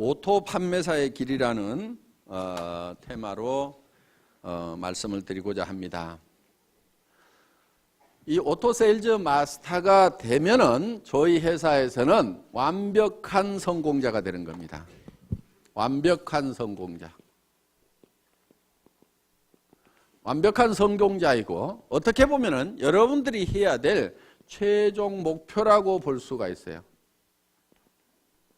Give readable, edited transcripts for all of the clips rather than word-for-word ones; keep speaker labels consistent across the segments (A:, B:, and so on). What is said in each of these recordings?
A: 오토 판매사의 길이라는 테마로 말씀을 드리고자 합니다. 이 오토 세일즈 마스터가 되면은 저희 회사에서는 완벽한 성공자가 되는 겁니다. 완벽한 성공자. 완벽한 성공자이고 어떻게 보면은 여러분들이 해야 될 최종 목표라고 볼 수가 있어요.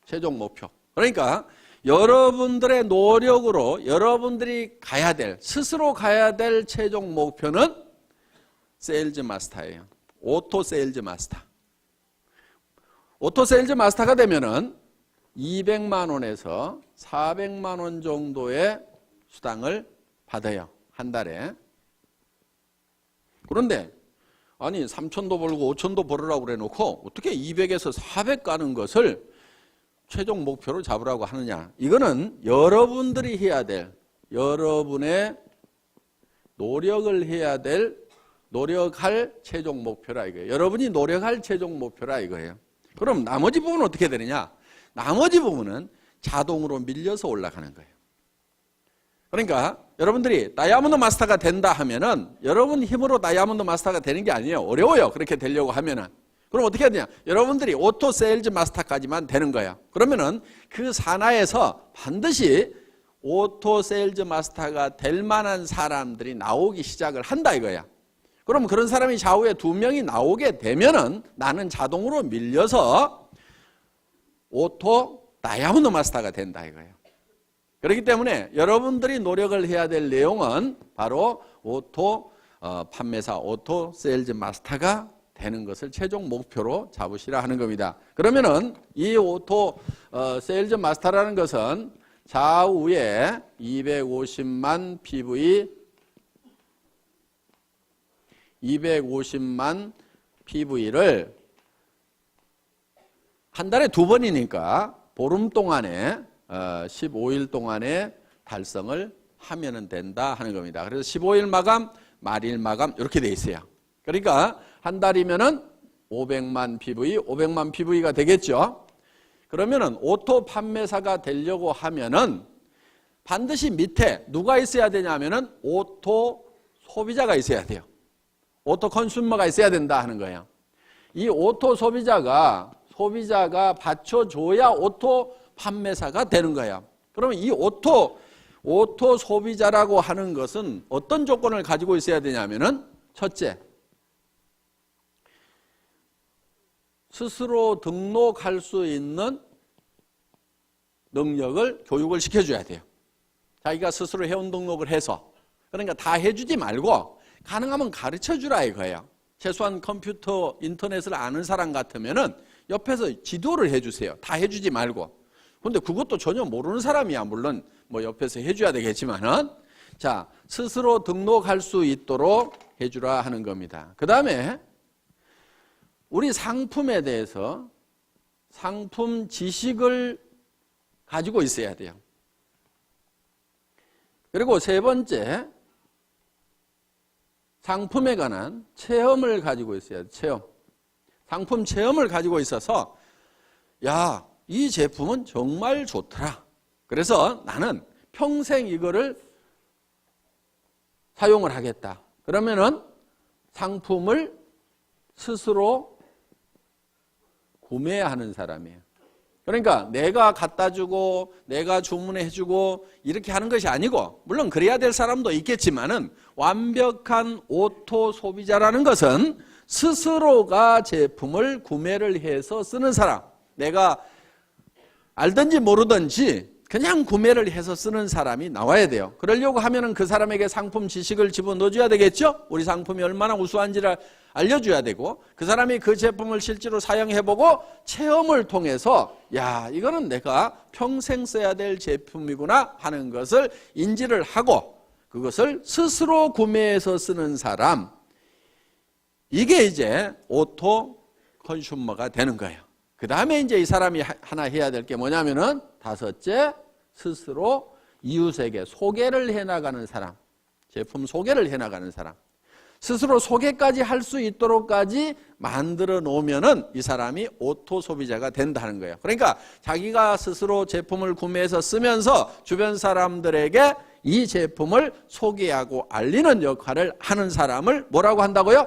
A: 최종 목표. 그러니까 여러분들의 노력으로 여러분들이 가야 될, 스스로 가야 될 최종 목표는 세일즈 마스터예요. 오토 세일즈 마스터. 오토 세일즈 마스터가 되면은 200만 원에서 400만 원 정도의 수당을 받아요. 한 달에. 그런데 아니 3천도 벌고 5천도 벌으라고 그래 놓고 어떻게 200에서 400 가는 것을 최종 목표로 잡으라고 하느냐. 이거는 여러분들이 해야 될, 여러분의 노력을 해야 될, 노력할 최종 목표라 이거예요. 여러분이 노력할 최종 목표라 이거예요. 그럼 나머지 부분은 어떻게 되느냐? 나머지 부분은 자동으로 밀려서 올라가는 거예요. 그러니까 여러분들이 다이아몬드 마스터가 된다 하면은 여러분 힘으로 다이아몬드 마스터가 되는 게 아니에요. 어려워요. 그렇게 되려고 하면은. 그럼 어떻게 해야 되냐? 여러분들이 오토 세일즈 마스터까지만 되는 거예요. 그러면은 그 산하에서 반드시 오토 세일즈 마스터가 될 만한 사람들이 나오기 시작을 한다 이거야. 그럼 그런 사람이 좌우에 2명이 나오게 되면은 나는 자동으로 밀려서 오토 다이아몬드 마스터가 된다 이거예요. 그렇기 때문에 여러분들이 노력을 해야 될 내용은 바로 오토 판매사, 오토 세일즈 마스터가 되는 것을 최종 목표로 잡으시라 하는 겁니다. 그러면은 이 오토 세일즈 마스터라는 것은 좌우에 250만 PV, 250만 PV를 한 달에 2번이니까 보름 동안에 15일 동안에 달성을 하면 된다 하는 겁니다. 그래서 15일 마감, 말일 마감 이렇게 돼 있어요. 그러니까 한 달이면은 500만 PV, 500만 PV가 되겠죠. 그러면은 오토 판매사가 되려고 하면은 반드시 밑에 누가 있어야 되냐면은 오토 소비자가 있어야 돼요. 오토 컨슈머가 있어야 된다 하는 거예요. 이 오토 소비자가 받쳐줘야 오토 판매사가 되는 거예요. 그러면 이 오토 소비자라고 하는 것은 어떤 조건을 가지고 있어야 되냐면은 첫째, 스스로 등록할 수 있는 능력을 교육을 시켜줘야 돼요. 자기가 스스로 회원 등록을 해서. 그러니까 다 해주지 말고 가능하면 가르쳐주라 이거예요. 최소한 컴퓨터, 인터넷을 아는 사람 같으면은 옆에서 지도를 해주세요. 다 해주지 말고. 근데 그것도 전혀 모르는 사람이야. 물론 뭐 옆에서 해줘야 되겠지만은. 자, 스스로 등록할 수 있도록 해주라 하는 겁니다. 그 다음에 우리 상품에 대해서 상품 지식을 가지고 있어야 돼요. 그리고 세 번째, 상품에 관한 체험을 가지고 있어야 돼요. 체험. 상품 체험을 가지고 있어서 야, 이 제품은 정말 좋더라. 그래서 나는 평생 이거를 사용을 하겠다. 그러면은 상품을 스스로 구매하는 사람이에요. 그러니까 내가 갖다 주고 내가 주문해 주고 이렇게 하는 것이 아니고, 물론 그래야 될 사람도 있겠지만은 완벽한 오토 소비자라는 것은 스스로가 제품을 구매를 해서 쓰는 사람. 내가 알든지 모르든지 그냥 구매를 해서 쓰는 사람이 나와야 돼요. 그러려고 하면은 그 사람에게 상품 지식을 집어넣어줘야 되겠죠? 우리 상품이 얼마나 우수한지를 알려줘야 되고, 그 사람이 그 제품을 실제로 사용해보고 체험을 통해서 야, 이거는 내가 평생 써야 될 제품이구나 하는 것을 인지를 하고 그것을 스스로 구매해서 쓰는 사람, 이게 이제 오토 컨슈머가 되는 거예요. 그 다음에 이제 이 사람이 하나 해야 될 게 뭐냐면은 다섯째, 스스로 이웃에게 소개를 해나가는 사람, 제품 소개를 해나가는 사람. 스스로 소개까지 할 수 있도록까지 만들어 놓으면은 이 사람이 오토 소비자가 된다는 거예요. 그러니까 자기가 스스로 제품을 구매해서 쓰면서 주변 사람들에게 이 제품을 소개하고 알리는 역할을 하는 사람을 뭐라고 한다고요?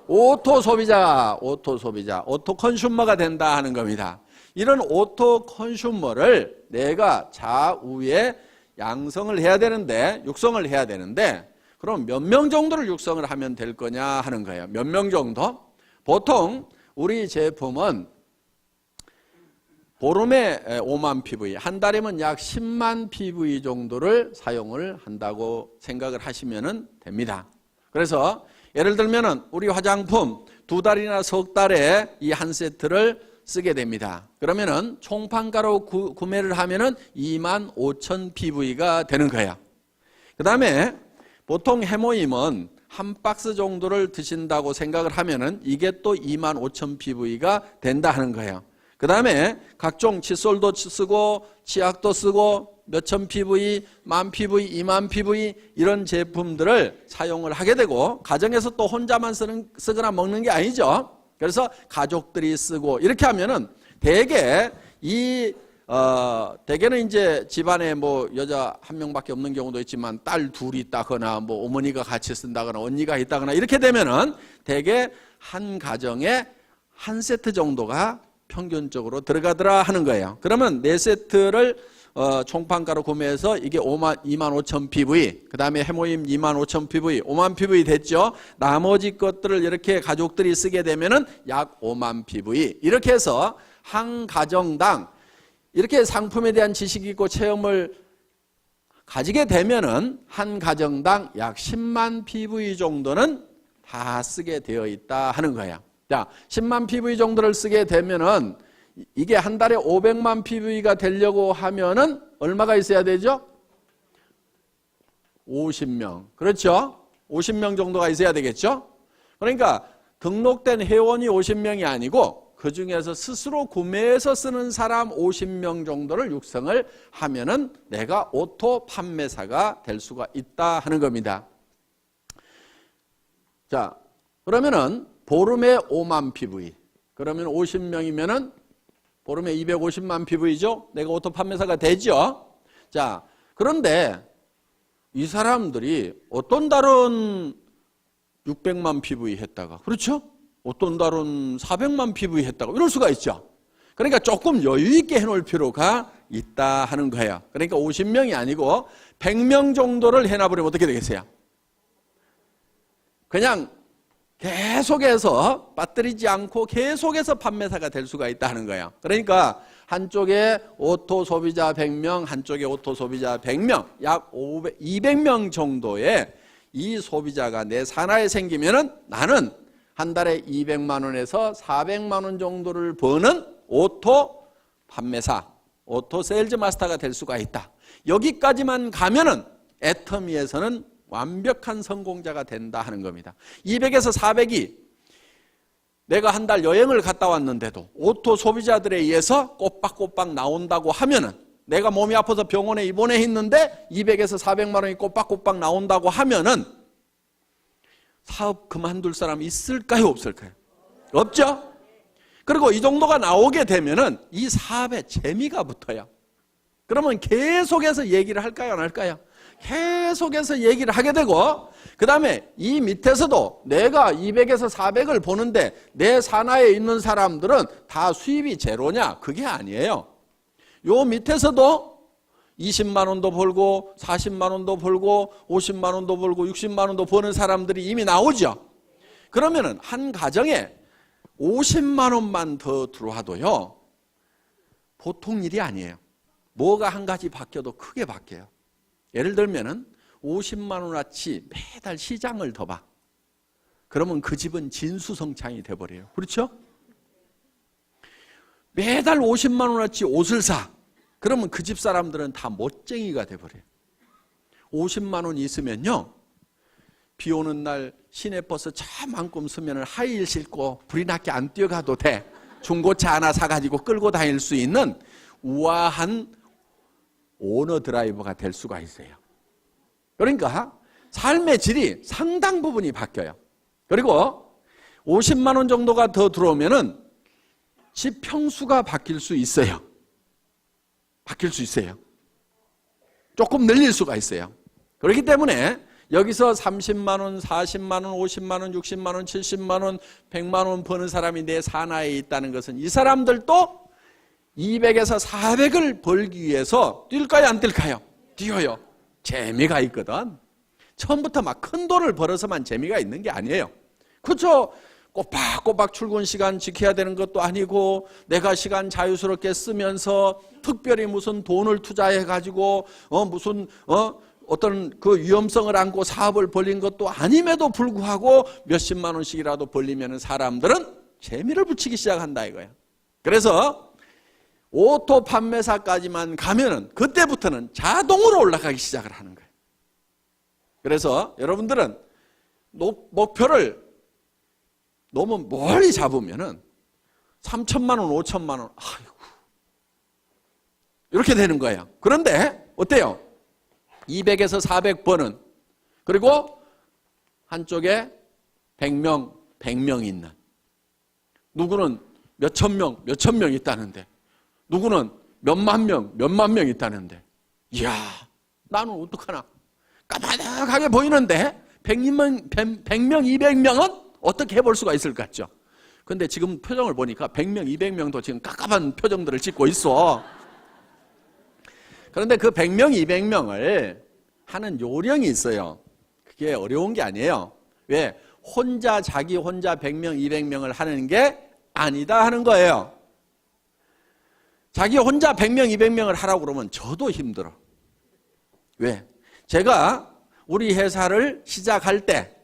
A: 오토 소비자, 오토 소비자, 오토 컨슈머가 된다 하는 겁니다. 이런 오토 컨슈머를 내가 좌우에 양성을 해야 되는데, 육성을 해야 되는데, 그럼 몇 명 정도를 육성을 하면 될 거냐 하는 거예요. 몇 명 정도? 보통 우리 제품은 보름에 5만 PV, 한 달이면 약 10만 PV 정도를 사용을 한다고 생각을 하시면 됩니다. 그래서 예를 들면 우리 화장품 2달이나 석 달에 이 한 세트를 쓰게 됩니다. 그러면은 총판가로 구매를 하면은 2만 5천 PV가 되는 거예요. 그 다음에 보통 해모임은 한 박스 정도를 드신다고 생각을 하면은 이게 또 2만 5천 PV가 된다 하는 거예요. 그 다음에 각종 칫솔도 쓰고 치약도 쓰고 몇천 PV, 만 PV, 2만 PV 이런 제품들을 사용을 하게 되고 가정에서 또 혼자만 쓰거나 먹는 게 아니죠. 그래서 가족들이 쓰고 이렇게 하면은 대개는 이제 집안에 뭐 여자 한 명밖에 없는 경우도 있지만 딸 둘이 있다거나 뭐 어머니가 같이 쓴다거나 언니가 있다거나 이렇게 되면은 대개 한 가정에 한 세트 정도가 평균적으로 들어가더라 하는 거예요. 그러면 4세트를 총판가로 구매해서 이게 2만 5천 PV, 그 다음에 해모임 2만 5천 PV, 5만 PV 됐죠. 나머지 것들을 이렇게 가족들이 쓰게 되면은 약 5만 PV. 이렇게 해서 한 가정당 이렇게 상품에 대한 지식이 있고 체험을 가지게 되면은 한 가정당 약 10만 PV 정도는 다 쓰게 되어 있다 하는 거예요. 자, 10만 PV 정도를 쓰게 되면은 이게 한 달에 500만 PV가 되려고 하면은 얼마가 있어야 되죠? 50명. 그렇죠? 50명 정도가 있어야 되겠죠? 그러니까 등록된 회원이 50명이 아니고 그 중에서 스스로 구매해서 쓰는 사람 50명 정도를 육성을 하면은 내가 오토 판매사가 될 수가 있다 하는 겁니다. 자, 그러면은 보름에 5만 PV. 그러면 50명이면은 보름에 250만 PV죠? 내가 오토 판매사가 되죠? 자, 그런데 이 사람들이 어떤 달은 600만 PV 했다가, 그렇죠? 어떤 달은 400만 PV 했다가 이럴 수가 있죠. 그러니까 조금 여유 있게 해놓을 필요가 있다 하는 거예요. 그러니까 50명이 아니고 100명 정도를 해놔버리면 어떻게 되겠어요? 그냥 계속해서 빠뜨리지 않고 계속해서 판매사가 될 수가 있다 하는 거예요. 그러니까 한쪽에 오토 소비자 100명, 한쪽에 오토 소비자 100명, 약 200명 정도의 이 소비자가 내 산하에 생기면은 나는 한 달에 200만 원에서 400만 원 정도를 버는 오토 판매사, 오토 세일즈 마스터가 될 수가 있다. 여기까지만 가면은 애터미에서는 완벽한 성공자가 된다 하는 겁니다. 200에서 400이 내가 한 달 여행을 갔다 왔는데도 오토 소비자들에 의해서 꼬박꼬박 나온다고 하면은 내가 몸이 아파서 병원에 입원해 있는데 200에서 400만 원이 꼬박꼬박 나온다고 하면은 사업 그만둘 사람 있을까요? 없을까요? 없죠? 그리고 이 정도가 나오게 되면은 이 사업에 재미가 붙어요. 그러면 계속해서 얘기를 할까요? 안 할까요? 계속해서 얘기를 하게 되고 그 다음에 이 밑에서도 내가 200에서 400을 보는데 내 산하에 있는 사람들은 다 수입이 제로냐? 그게 아니에요. 요 밑에서도 20만 원도 벌고 40만 원도 벌고 50만 원도 벌고 60만 원도 버는 사람들이 이미 나오죠. 그러면은 한 가정에 50만 원만 더 들어와도요 보통 일이 아니에요. 뭐가 한 가지 바뀌어도 크게 바뀌어요. 예를 들면은 50만 원어치 매달 시장을 더 봐. 그러면 그 집은 진수성찬이 돼버려요. 그렇죠? 매달 50만 원어치 옷을 사. 그러면 그 집 사람들은 다 멋쟁이가 돼버려요. 50만 원 있으면요. 비 오는 날 시내버스 차만큼 쓰면 하이힐 신고 불이 나게 안 뛰어가도 돼. 중고차 하나 사가지고 끌고 다닐 수 있는 우아한 오너 드라이버가 될 수가 있어요. 그러니까 삶의 질이 상당 부분이 바뀌어요. 그리고 50만 원 정도가 더 들어오면은 집 평수가 바뀔 수 있어요. 바뀔 수 있어요. 조금 늘릴 수가 있어요. 그렇기 때문에 여기서 30만 원, 40만 원, 50만 원, 60만 원, 70만 원, 100만 원 버는 사람이 내 산하에 있다는 것은 이 사람들도 200에서 400을 벌기 위해서 뛸까요, 안 뛸까요? 뛰어요. 재미가 있거든. 처음부터 막 큰 돈을 벌어서만 재미가 있는 게 아니에요. 그렇죠? 꼬박꼬박 출근 시간 지켜야 되는 것도 아니고 내가 시간 자유스럽게 쓰면서 특별히 무슨 돈을 투자해 가지고 어떤 그 위험성을 안고 사업을 벌린 것도 아님에도 불구하고 몇십만 원씩이라도 벌리면 사람들은 재미를 붙이기 시작한다 이거예요. 그래서 오토 판매사까지만 가면은 그때부터는 자동으로 올라가기 시작을 하는 거예요. 그래서 여러분들은 목표를 너무 멀리 잡으면은 3천만 원, 5천만 원, 아이고. 이렇게 되는 거예요. 그런데 어때요? 200에서 400번은 그리고 한쪽에 100명 있는 누구는 몇천 명 있다는데 누구는 몇만 명 있다는데 이야 나는 어떡하나 까마득하게 보이는데 100명, 200명은 어떻게 해볼 수가 있을 것 같죠? 근데 지금 표정을 보니까 100명, 200명도 지금 깝깝한 표정들을 짓고 있어. 그런데 그 100명, 200명을 하는 요령이 있어요. 그게 어려운 게 아니에요. 왜? 자기 혼자 100명, 200명을 하는 게 아니다 하는 거예요. 자기 혼자 100명, 200명을 하라고 그러면 저도 힘들어. 왜? 제가 우리 회사를 시작할 때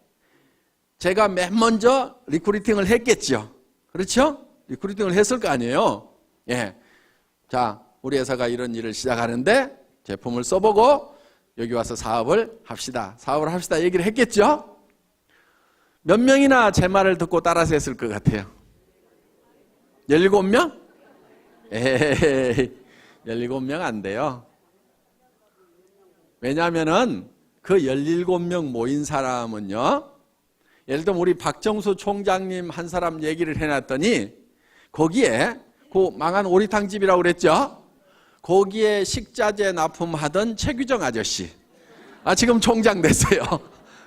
A: 제가 맨 먼저 리크루팅을 했겠죠. 그렇죠? 리크루팅을 했을 거 아니에요. 예. 자, 우리 회사가 이런 일을 시작하는데 제품을 써보고 여기 와서 사업을 합시다. 얘기를 했겠죠? 몇 명이나 제 말을 듣고 따라서 했을 것 같아요? 17명? 에이, 17명 안 돼요. 왜냐하면은 그 17명 모인 사람은요, 예를 들면 우리 박정수 총장님 한 사람 얘기를 해놨더니 거기에 그 망한 오리탕집이라고 그랬죠? 거기에 식자재 납품하던 최규정 아저씨 지금 총장 됐어요.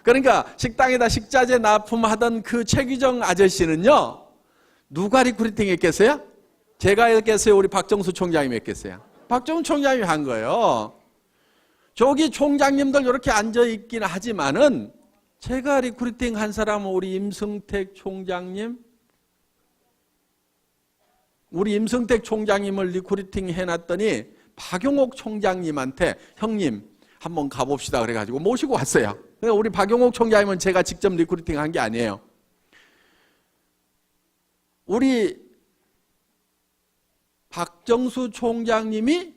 A: 그러니까 식당에다 식자재 납품하던 그 최규정 아저씨는요 누가 리크루팅 했겠어요? 제가 했겠어요? 우리 박정수 총장님이 했겠어요? 박정수 총장님이 한 거예요. 저기 총장님들 이렇게 앉아있긴 하지만은 제가 리크루팅 한 사람은 우리 임승택 총장님, 우리 임승택 총장님을 리크루팅 해놨더니 박용옥 총장님한테 형님 한번 가봅시다 그래가지고 모시고 왔어요. 그러니까 우리 박용옥 총장님은 제가 직접 리크루팅 한 게 아니에요. 우리 박정수 총장님이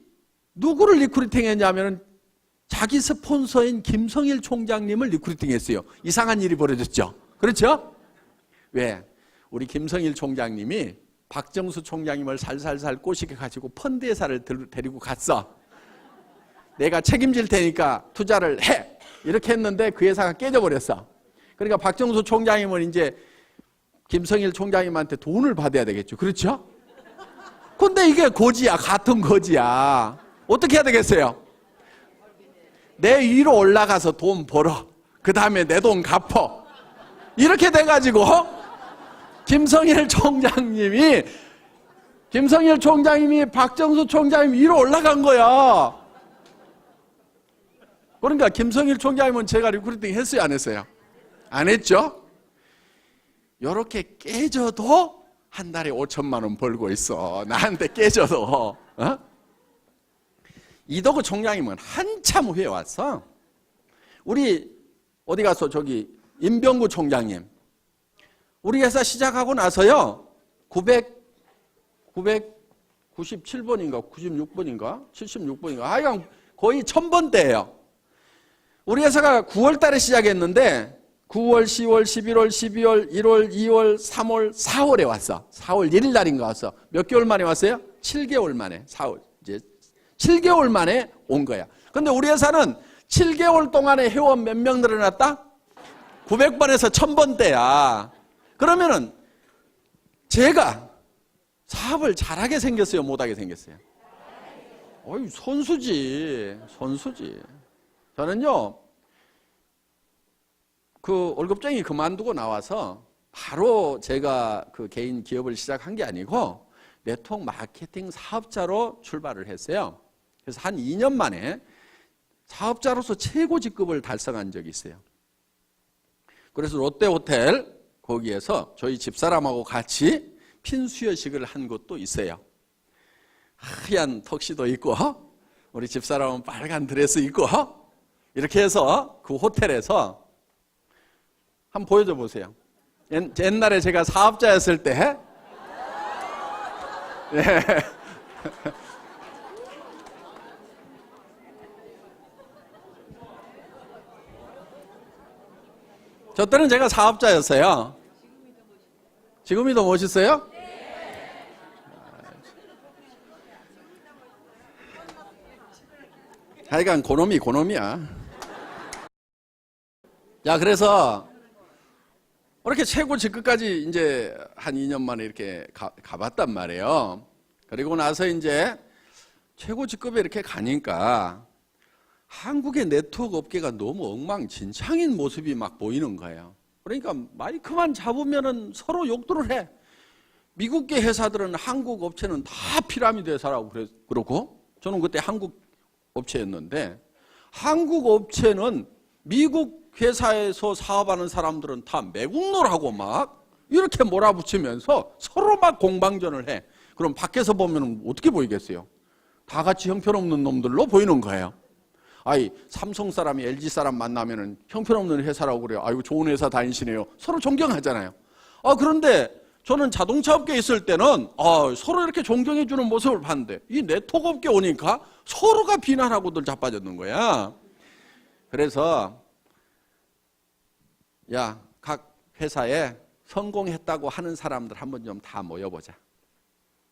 A: 누구를 리크루팅 했냐면 자기 스폰서인 김성일 총장님을 리크루팅 했어요. 이상한 일이 벌어졌죠. 그렇죠? 왜? 우리 김성일 총장님이 박정수 총장님을 살살살 꼬시게가지고 펀드 회사를 데리고 갔어. 내가 책임질 테니까 투자를 해. 이렇게 했는데 그 회사가 깨져버렸어. 그러니까 박정수 총장님은 이제 김성일 총장님한테 돈을 받아야 되겠죠. 그렇죠? 근데 이게 거지야. 같은 거지야. 어떻게 해야 되겠어요? 내 위로 올라가서 돈 벌어. 그 다음에 내 돈 갚어. 이렇게 돼가지고 김성일 총장님이 박정수 총장님 위로 올라간 거야. 그러니까 김성일 총장님은 제가 리크루팅 했어요, 안 했어요? 안 했죠? 이렇게 깨져도 한 달에 5천만 원 벌고 있어. 나한테 깨져도. 이덕우 총장님은 한참 후에 왔어. 우리 어디 가서 저기 임병구 총장님 우리 회사 시작하고 나서요 997번인가 96번인가 76번인가 하여간 거의 1000번대예요. 우리 회사가 9월 달에 시작했는데 9월, 10월, 11월, 12월, 1월, 2월, 3월, 4월에 왔어. 4월 1일 날인가 왔어. 몇 개월 만에 왔어요? 7개월 만에. 4월 이제 7개월 만에 온 거야. 근데 우리 회사는 7개월 동안에 회원 몇 명 늘어났다? 900번에서 1000번대야. 그러면은 제가 사업을 잘하게 생겼어요, 못하게 생겼어요? 어이, 선수지. 저는요, 그 월급쟁이 그만두고 나와서 바로 제가 그 개인 기업을 시작한 게 아니고 네트워크 마케팅 사업자로 출발을 했어요. 그래서 한 2년 만에 사업자로서 최고 직급을 달성한 적이 있어요. 그래서 롯데호텔 거기에서 저희 집사람하고 같이 핀수여식을 한 것도 있어요. 하얀 턱시도 입고 우리 집사람은 빨간 드레스 입고 이렇게 해서 그 호텔에서 한번 보여줘 보세요. 옛날에 제가 사업자였을 때 네. 저 때는 제가 사업자였어요. 지금이 더 멋있어요? 하여간 고놈이야. 자, 그래서 이렇게 최고 직급까지 이제 한 2년 만에 이렇게 가봤단 말이에요. 그리고 나서 이제 최고 직급에 이렇게 가니까 한국의 네트워크 업계가 너무 엉망진창인 모습이 막 보이는 거예요. 그러니까 마이크만 잡으면은 서로 욕들을 해. 미국계 회사들은 한국 업체는 다 피라미드 회사라고 그러고, 저는 그때 한국 업체였는데, 한국 업체는 미국 회사에서 사업하는 사람들은 다 매국노라고 막 이렇게 몰아붙이면서 서로 막 공방전을 해. 그럼 밖에서 보면 어떻게 보이겠어요? 다 같이 형편없는 놈들로 보이는 거예요. 아이, 삼성 사람이 LG 사람 만나면은 형편없는 회사라고 그래요. 아이고, 좋은 회사 다니시네요. 서로 존경하잖아요. 그런데 저는 자동차 업계에 있을 때는 서로 이렇게 존경해주는 모습을 봤는데, 이 네트워크 업계에 오니까 서로가 비난하고들 자빠졌는 거야. 그래서 야, 각 회사에 성공했다고 하는 사람들 한번 좀 다 모여보자.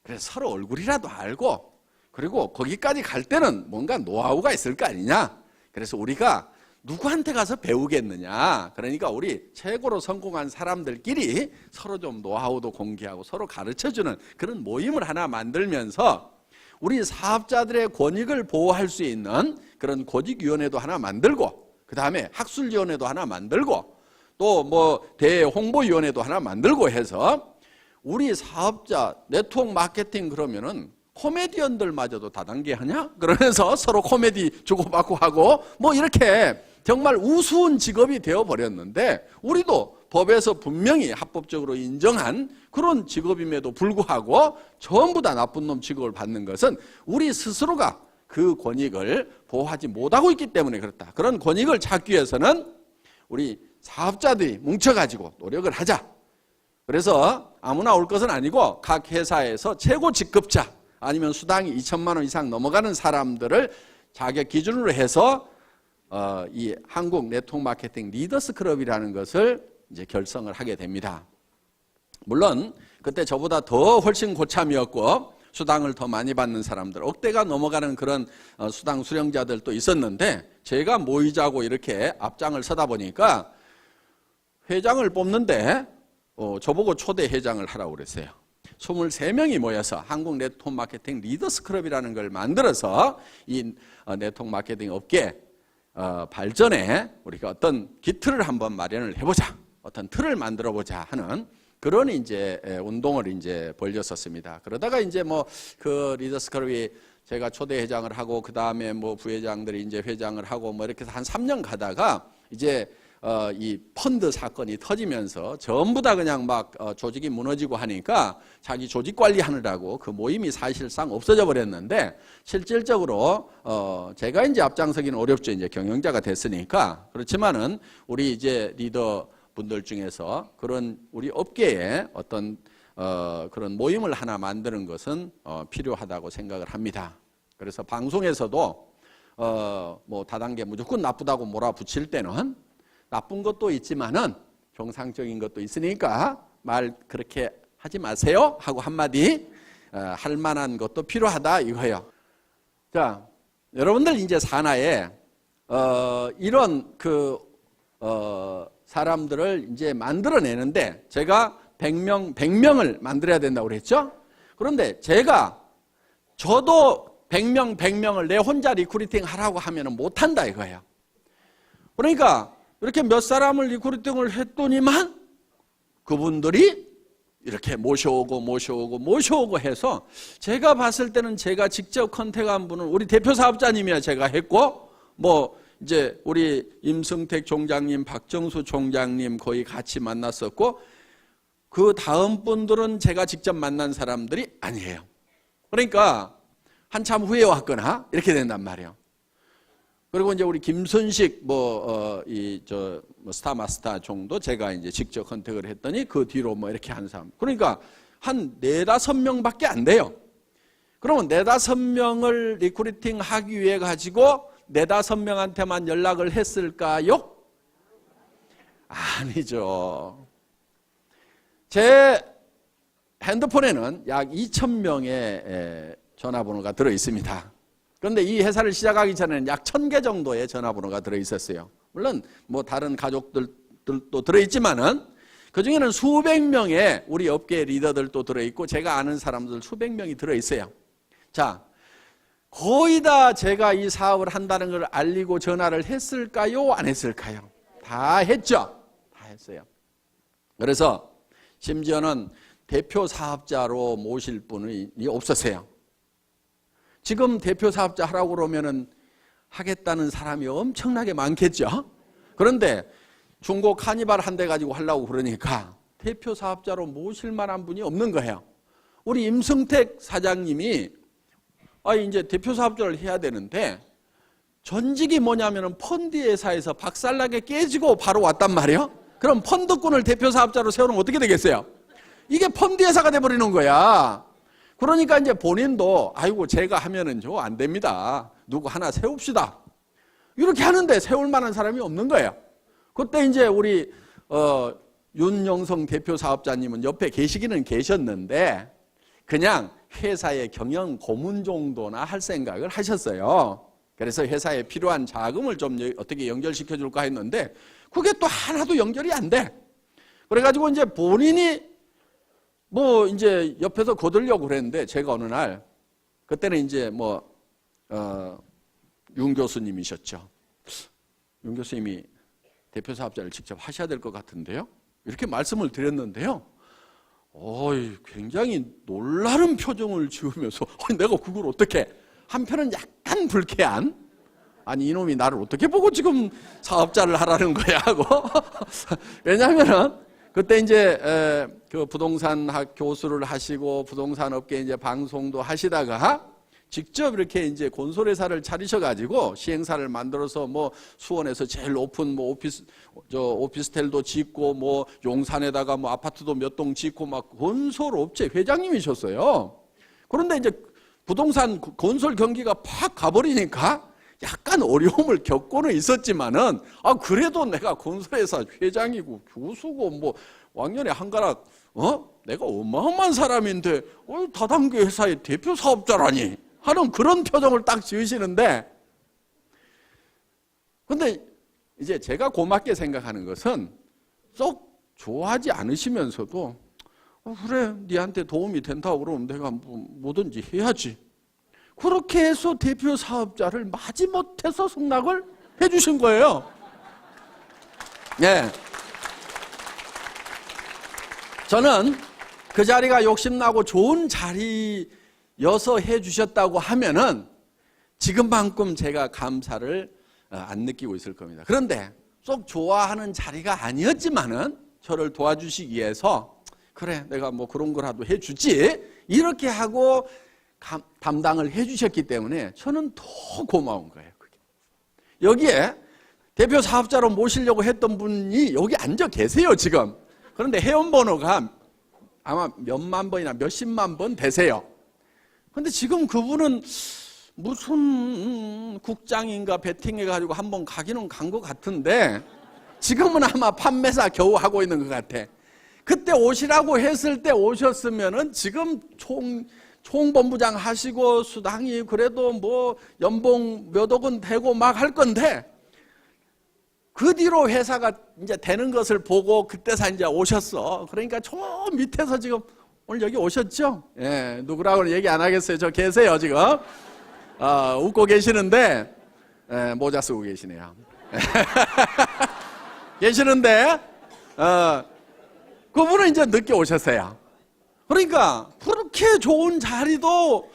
A: 그래서 서로 얼굴이라도 알고, 그리고 거기까지 갈 때는 뭔가 노하우가 있을 거 아니냐. 그래서 우리가 누구한테 가서 배우겠느냐. 그러니까 우리 최고로 성공한 사람들끼리 서로 좀 노하우도 공개하고 서로 가르쳐주는 그런 모임을 하나 만들면서 우리 사업자들의 권익을 보호할 수 있는 그런 고직위원회도 하나 만들고, 그 다음에 학술위원회도 하나 만들고, 또 뭐 대홍보위원회도 하나 만들고 해서 우리 사업자 네트워크 마케팅 그러면은 코미디언들마저도 다단계 하냐? 그러면서 서로 코미디 주고받고 하고 뭐 이렇게 정말 우스운 직업이 되어버렸는데, 우리도 법에서 분명히 합법적으로 인정한 그런 직업임에도 불구하고 전부 다 나쁜 놈 취급을 받는 것은 우리 스스로가 그 권익을 보호하지 못하고 있기 때문에 그렇다. 그런 권익을 찾기 위해서는 우리 사업자들이 뭉쳐가지고 노력을 하자. 그래서 아무나 올 것은 아니고 각 회사에서 최고 직급자 아니면 수당이 2천만 원 이상 넘어가는 사람들을 자격 기준으로 해서 이 한국 네트워크 마케팅 리더스 클럽이라는 것을 이제 결성을 하게 됩니다. 물론 그때 저보다 더 훨씬 고참이었고 수당을 더 많이 받는 사람들, 억대가 넘어가는 그런 수당 수령자들도 있었는데, 제가 모이자고 이렇게 앞장을 서다 보니까 회장을 뽑는데 저보고 초대 회장을 하라고 그랬어요. 23명이 모여서 한국 네트워크 마케팅 리더스 클럽이라는 걸 만들어서 이 네트워크 마케팅 업계 발전에 우리가 어떤 기틀을 한번 마련을 해보자, 어떤 틀을 만들어보자 하는 그런 이제 운동을 이제 벌였었습니다. 그러다가 이제 뭐 그 리더스 클럽이 제가 초대 회장을 하고 그 다음에 뭐 부회장들이 이제 회장을 하고 뭐 이렇게 해서 한 3년 가다가 이제 이 펀드 사건이 터지면서 전부 다 그냥 막 조직이 무너지고 하니까 자기 조직 관리하느라고 그 모임이 사실상 없어져 버렸는데, 실질적으로 제가 이제 앞장서기는 어렵죠. 이제 경영자가 됐으니까. 그렇지만은 우리 이제 리더 분들 중에서 그런 우리 업계에 어떤 그런 모임을 하나 만드는 것은 필요하다고 생각을 합니다. 그래서 방송에서도 뭐 다단계 무조건 나쁘다고 몰아붙일 때는 나쁜 것도 있지만은 정상적인 것도 있으니까 말 그렇게 하지 마세요 하고 한마디 할 만한 것도 필요하다 이거예요. 자, 여러분들 이제 산하에 이런 사람들을 이제 만들어내는데 제가 100명을 만들어야 된다고 그랬죠? 그런데 저도 100명을 내 혼자 리크루팅 하라고 하면 못한다 이거예요. 그러니까 이렇게 몇 사람을 리크루팅을 했더니만 그분들이 이렇게 모셔오고 해서 제가 봤을 때는 제가 직접 컨택한 분은 우리 대표 사업자님이야 제가 했고 뭐 이제 우리 임승택 총장님, 박정수 총장님 거의 같이 만났었고 그 다음 분들은 제가 직접 만난 사람들이 아니에요. 그러니까 한참 후에 왔거나 이렇게 된단 말이에요. 그리고 이제 우리 김순식 스타마스터 정도 제가 이제 직접 컨택을 했더니 그 뒤로 뭐 이렇게 한 사람. 그러니까 한 4-5명밖에 안 돼요. 그러면 4-5명을 리크루팅 하기 위해 가지고 4-5명한테만 연락을 했을까요? 아니죠. 제 핸드폰에는 약 2,000명의 전화번호가 들어 있습니다. 그런데 이 회사를 시작하기 전에는 약 1,000개 정도의 전화번호가 들어 있었어요. 물론 뭐 다른 가족들도 들어 있지만은 그 중에는 수백 명의 우리 업계 리더들도 들어 있고 제가 아는 사람들 수백 명이 들어 있어요. 자, 거의 다 제가 이 사업을 한다는 걸 알리고 전화를 했을까요? 안 했을까요? 다 했죠. 다 했어요. 그래서 심지어는 대표 사업자로 모실 분이 없었어요. 지금 대표 사업자 하라고 그러면은 하겠다는 사람이 엄청나게 많겠죠. 그런데 중고 카니발 한 대 가지고 하려고 그러니까 대표 사업자로 모실 만한 분이 없는 거예요. 우리 임승택 사장님이 이제 대표 사업자를 해야 되는데 전직이 뭐냐면은 펀드 회사에서 박살나게 깨지고 바로 왔단 말이에요. 그럼 펀드꾼을 대표 사업자로 세우면 어떻게 되겠어요? 이게 펀드 회사가 돼버리는 거야. 그러니까 이제 본인도 아이고 제가 하면은 안 됩니다. 누구 하나 세웁시다. 이렇게 하는데 세울 만한 사람이 없는 거예요. 그때 이제 우리 윤영성 대표 사업자님은 옆에 계시기는 계셨는데 그냥 회사의 경영 고문 정도나 할 생각을 하셨어요. 그래서 회사에 필요한 자금을 좀 어떻게 연결시켜 줄까 했는데 그게 또 하나도 연결이 안 돼. 그래가지고 이제 본인이 뭐 이제 옆에서 거들려고 그랬는데 제가 어느 날 그때는 이제 윤 교수님이셨죠. 윤 교수님이 대표 사업자를 직접 하셔야 될 것 같은데요. 이렇게 말씀을 드렸는데요. 굉장히 놀라는 표정을 지으면서 내가 그걸 어떻게 한편은 약간 불쾌한 아니 이놈이 나를 어떻게 보고 지금 사업자를 하라는 거야 하고 왜냐하면은 그때 이제 그 부동산 학 교수를 하시고 부동산 업계 이제 방송도 하시다가 직접 이렇게 이제 건설회사를 차리셔가지고 시행사를 만들어서 뭐 수원에서 제일 높은 뭐 오피스텔도 짓고 뭐 용산에다가 뭐 아파트도 몇 동 짓고 막 건설업체 회장님이셨어요. 그런데 이제 부동산 건설 경기가 팍 가버리니까 약간 어려움을 겪고는 있었지만은 그래도 내가 건설회사 회장이고 교수고 뭐 왕년에 한가락 내가 어마어마한 사람인데 다단계 회사의 대표 사업자라니 하는 그런 표정을 딱 지으시는데 근데 이제 제가 고맙게 생각하는 것은 썩 좋아하지 않으시면서도 그래 니한테 도움이 된다고 그러면 내가 뭐든지 해야지. 그렇게 해서 대표 사업자를 마지못해서 승낙을 해주신 거예요. 네. 저는 그 자리가 욕심나고 좋은 자리여서 해주셨다고 하면은 지금만큼 제가 감사를 안 느끼고 있을 겁니다. 그런데 쏙 좋아하는 자리가 아니었지만은 저를 도와주시기 위해서 그래 내가 뭐 그런 거라도 해주지 이렇게 하고 담당을 해주셨기 때문에 저는 더 고마운 거예요. 그게. 여기에 대표 사업자로 모시려고 했던 분이 여기 앉아 계세요 지금. 그런데 회원번호가 아마 몇만 번이나 몇십만 번 되세요. 그런데 지금 그분은 무슨 국장인가 베팅해가지고 한번 가기는 간 것 같은데 지금은 아마 판매사 겨우 하고 있는 것 같아. 그때 오시라고 했을 때 오셨으면은 지금 총본부장 하시고 수당이 그래도 뭐 연봉 몇 억은 되고 막 할 건데 그 뒤로 회사가 이제 되는 것을 보고 그때서 이제 오셨어. 그러니까 저 밑에서 지금 오늘 여기 오셨죠? 예, 누구라고는 얘기 안 하겠어요. 저 계세요, 지금. 웃고 계시는데, 예, 모자 쓰고 계시네요. 계시는데, 그분은 이제 늦게 오셨어요. 그러니까, 그렇게 좋은 자리도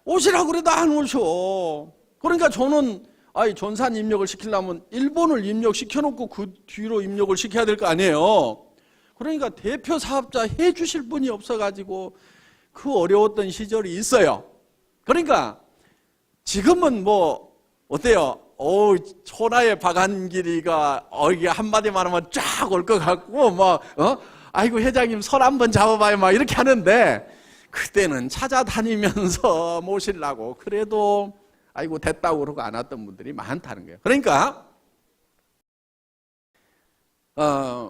A: 오시라고 그래도 안 오셔. 그러니까 저는, 전산 입력을 시키려면 일본을 입력시켜놓고 그 뒤로 입력을 시켜야 될 거 아니에요. 그러니까 대표 사업자 해 주실 분이 없어가지고 그 어려웠던 시절이 있어요. 그러니까 지금은 뭐 어때요? 천하의 박한길이가 이게 한마디만 하면 쫙 올 것 같고 아이고 회장님 손 한번 잡아봐요 막 이렇게 하는데, 그때는 찾아다니면서 모시려고 그래도 아이고 됐다고 그러고 안 왔던 분들이 많다는 거예요. 그러니까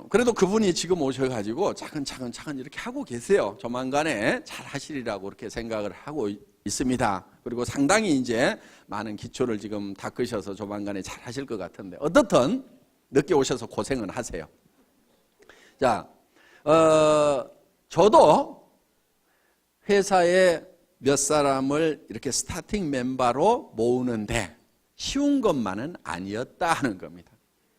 A: 그래도 그분이 지금 오셔가지고 차근차근 이렇게 하고 계세요. 조만간에 잘 하시리라고 그렇게 생각을 하고 있습니다. 그리고 상당히 이제 많은 기초를 지금 닦으셔서 조만간에 잘 하실 것 같은데, 어떻든 늦게 오셔서 고생은 하세요. 자, 저도 회사에 몇 사람을 이렇게 스타팅 멤버로 모으는데 쉬운 것만은 아니었다 하는 겁니다.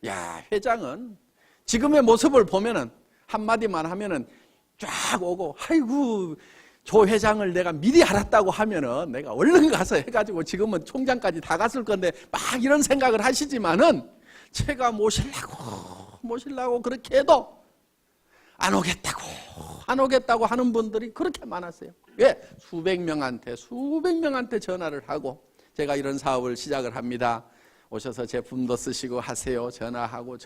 A: 야, 회장은 지금의 모습을 보면은 한마디만 하면은 쫙 오고, 아이고 조 회장을 내가 미리 알았다고 하면은 내가 얼른 가서 해가지고 지금은 총장까지 다 갔을 건데 막 이런 생각을 하시지만은, 제가 모시려고 그렇게 해도 안 오겠다고 하는 분들이 그렇게 많았어요. 왜? 수백 명한테 전화를 하고, 제가 이런 사업을 시작을 합니다. 오셔서 제품도 쓰시고 하세요. 전화하고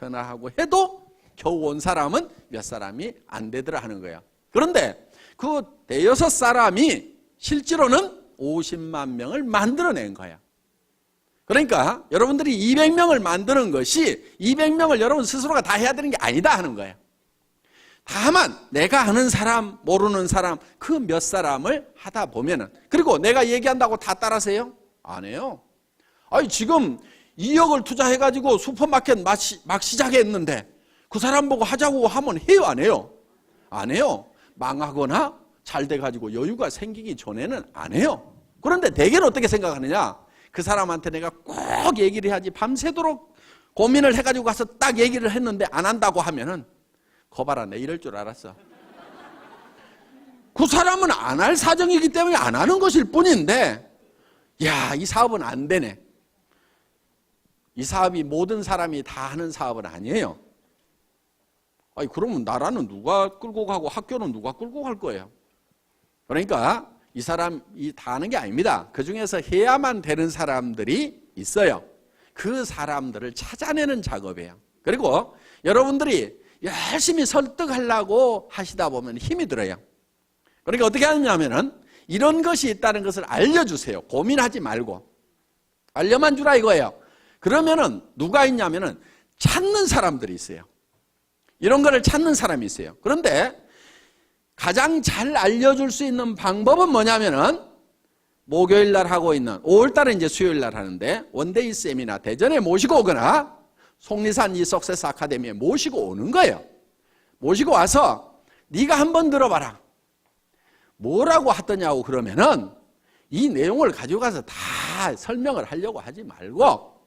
A: 해도 겨우 온 사람은 몇 사람이 안 되더라 하는 거예요. 그런데 그 대여섯 사람이 실제로는 50만 명을 만들어낸 거야. 그러니까 여러분들이 200명을 만드는 것이 200명을 여러분 스스로가 다 해야 되는 게 아니다 하는 거예요. 다만 내가 아는 사람, 모르는 사람, 그 몇 사람을 하다 보면은, 그리고 내가 얘기한다고 다 따라서요? 안 해요. 지금 2억을 투자해가지고 슈퍼마켓 막 시작했는데 그 사람 보고 하자고 하면 해요, 안 해요? 안 해요. 망하거나 잘 돼가지고 여유가 생기기 전에는 안 해요. 그런데 대개는 어떻게 생각하느냐? 그 사람한테 내가 꼭 얘기를 해야지, 밤새도록 고민을 해가지고 가서 딱 얘기를 했는데 안 한다고 하면은, 거봐라, 내 이럴 줄 알았어. 그 사람은 안 할 사정이기 때문에 안 하는 것일 뿐인데, 야, 이 사업은 안 되네. 이 사업이 모든 사람이 다 하는 사업은 아니에요. 그러면 나라는 누가 끌고 가고 학교는 누가 끌고 갈 거예요? 그러니까 이 사람이 다 하는 게 아닙니다. 그 중에서 해야만 되는 사람들이 있어요. 그 사람들을 찾아내는 작업이에요. 그리고 여러분들이 열심히 설득하려고 하시다 보면 힘이 들어요. 그러니까 어떻게 하느냐면은 이런 것이 있다는 것을 알려주세요. 고민하지 말고. 알려만 주라 이거예요. 그러면은 누가 있냐면은 찾는 사람들이 있어요. 이런 거를 찾는 사람이 있어요. 그런데 가장 잘 알려줄 수 있는 방법은 뭐냐면은, 목요일 날 하고 있는 5월 달에 이제 수요일 날 하는데 원데이 세미나 대전에 모시고 오거나 속리산 이 석세스 아카데미에 모시고 오는 거예요. 모시고 와서 네가 한번 들어봐라. 뭐라고 하더냐고 그러면은 이 내용을 가지고 가서 다 설명을 하려고 하지 말고,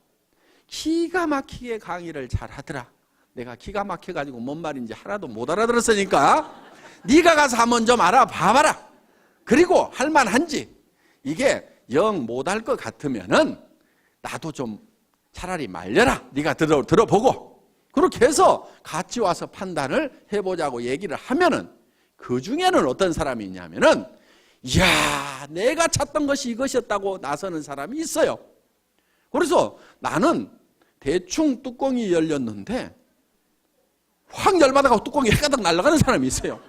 A: 기가 막히게 강의를 잘 하더라. 내가 기가 막혀가지고 뭔 말인지 하나도 못 알아들었으니까 네가 가서 한번 좀 알아봐봐라. 그리고 할만한지, 이게 영 못할 것 같으면은 나도 좀 차라리 말려라. 네가 들어보고. 그렇게 해서 같이 와서 판단을 해보자고 얘기를 하면은, 그 중에는 어떤 사람이 있냐면은, 이야, 내가 찾던 것이 이것이었다고 나서는 사람이 있어요. 그래서 나는 대충 뚜껑이 열렸는데 확 열받아가고 뚜껑이 해가닥 날아가는 사람이 있어요.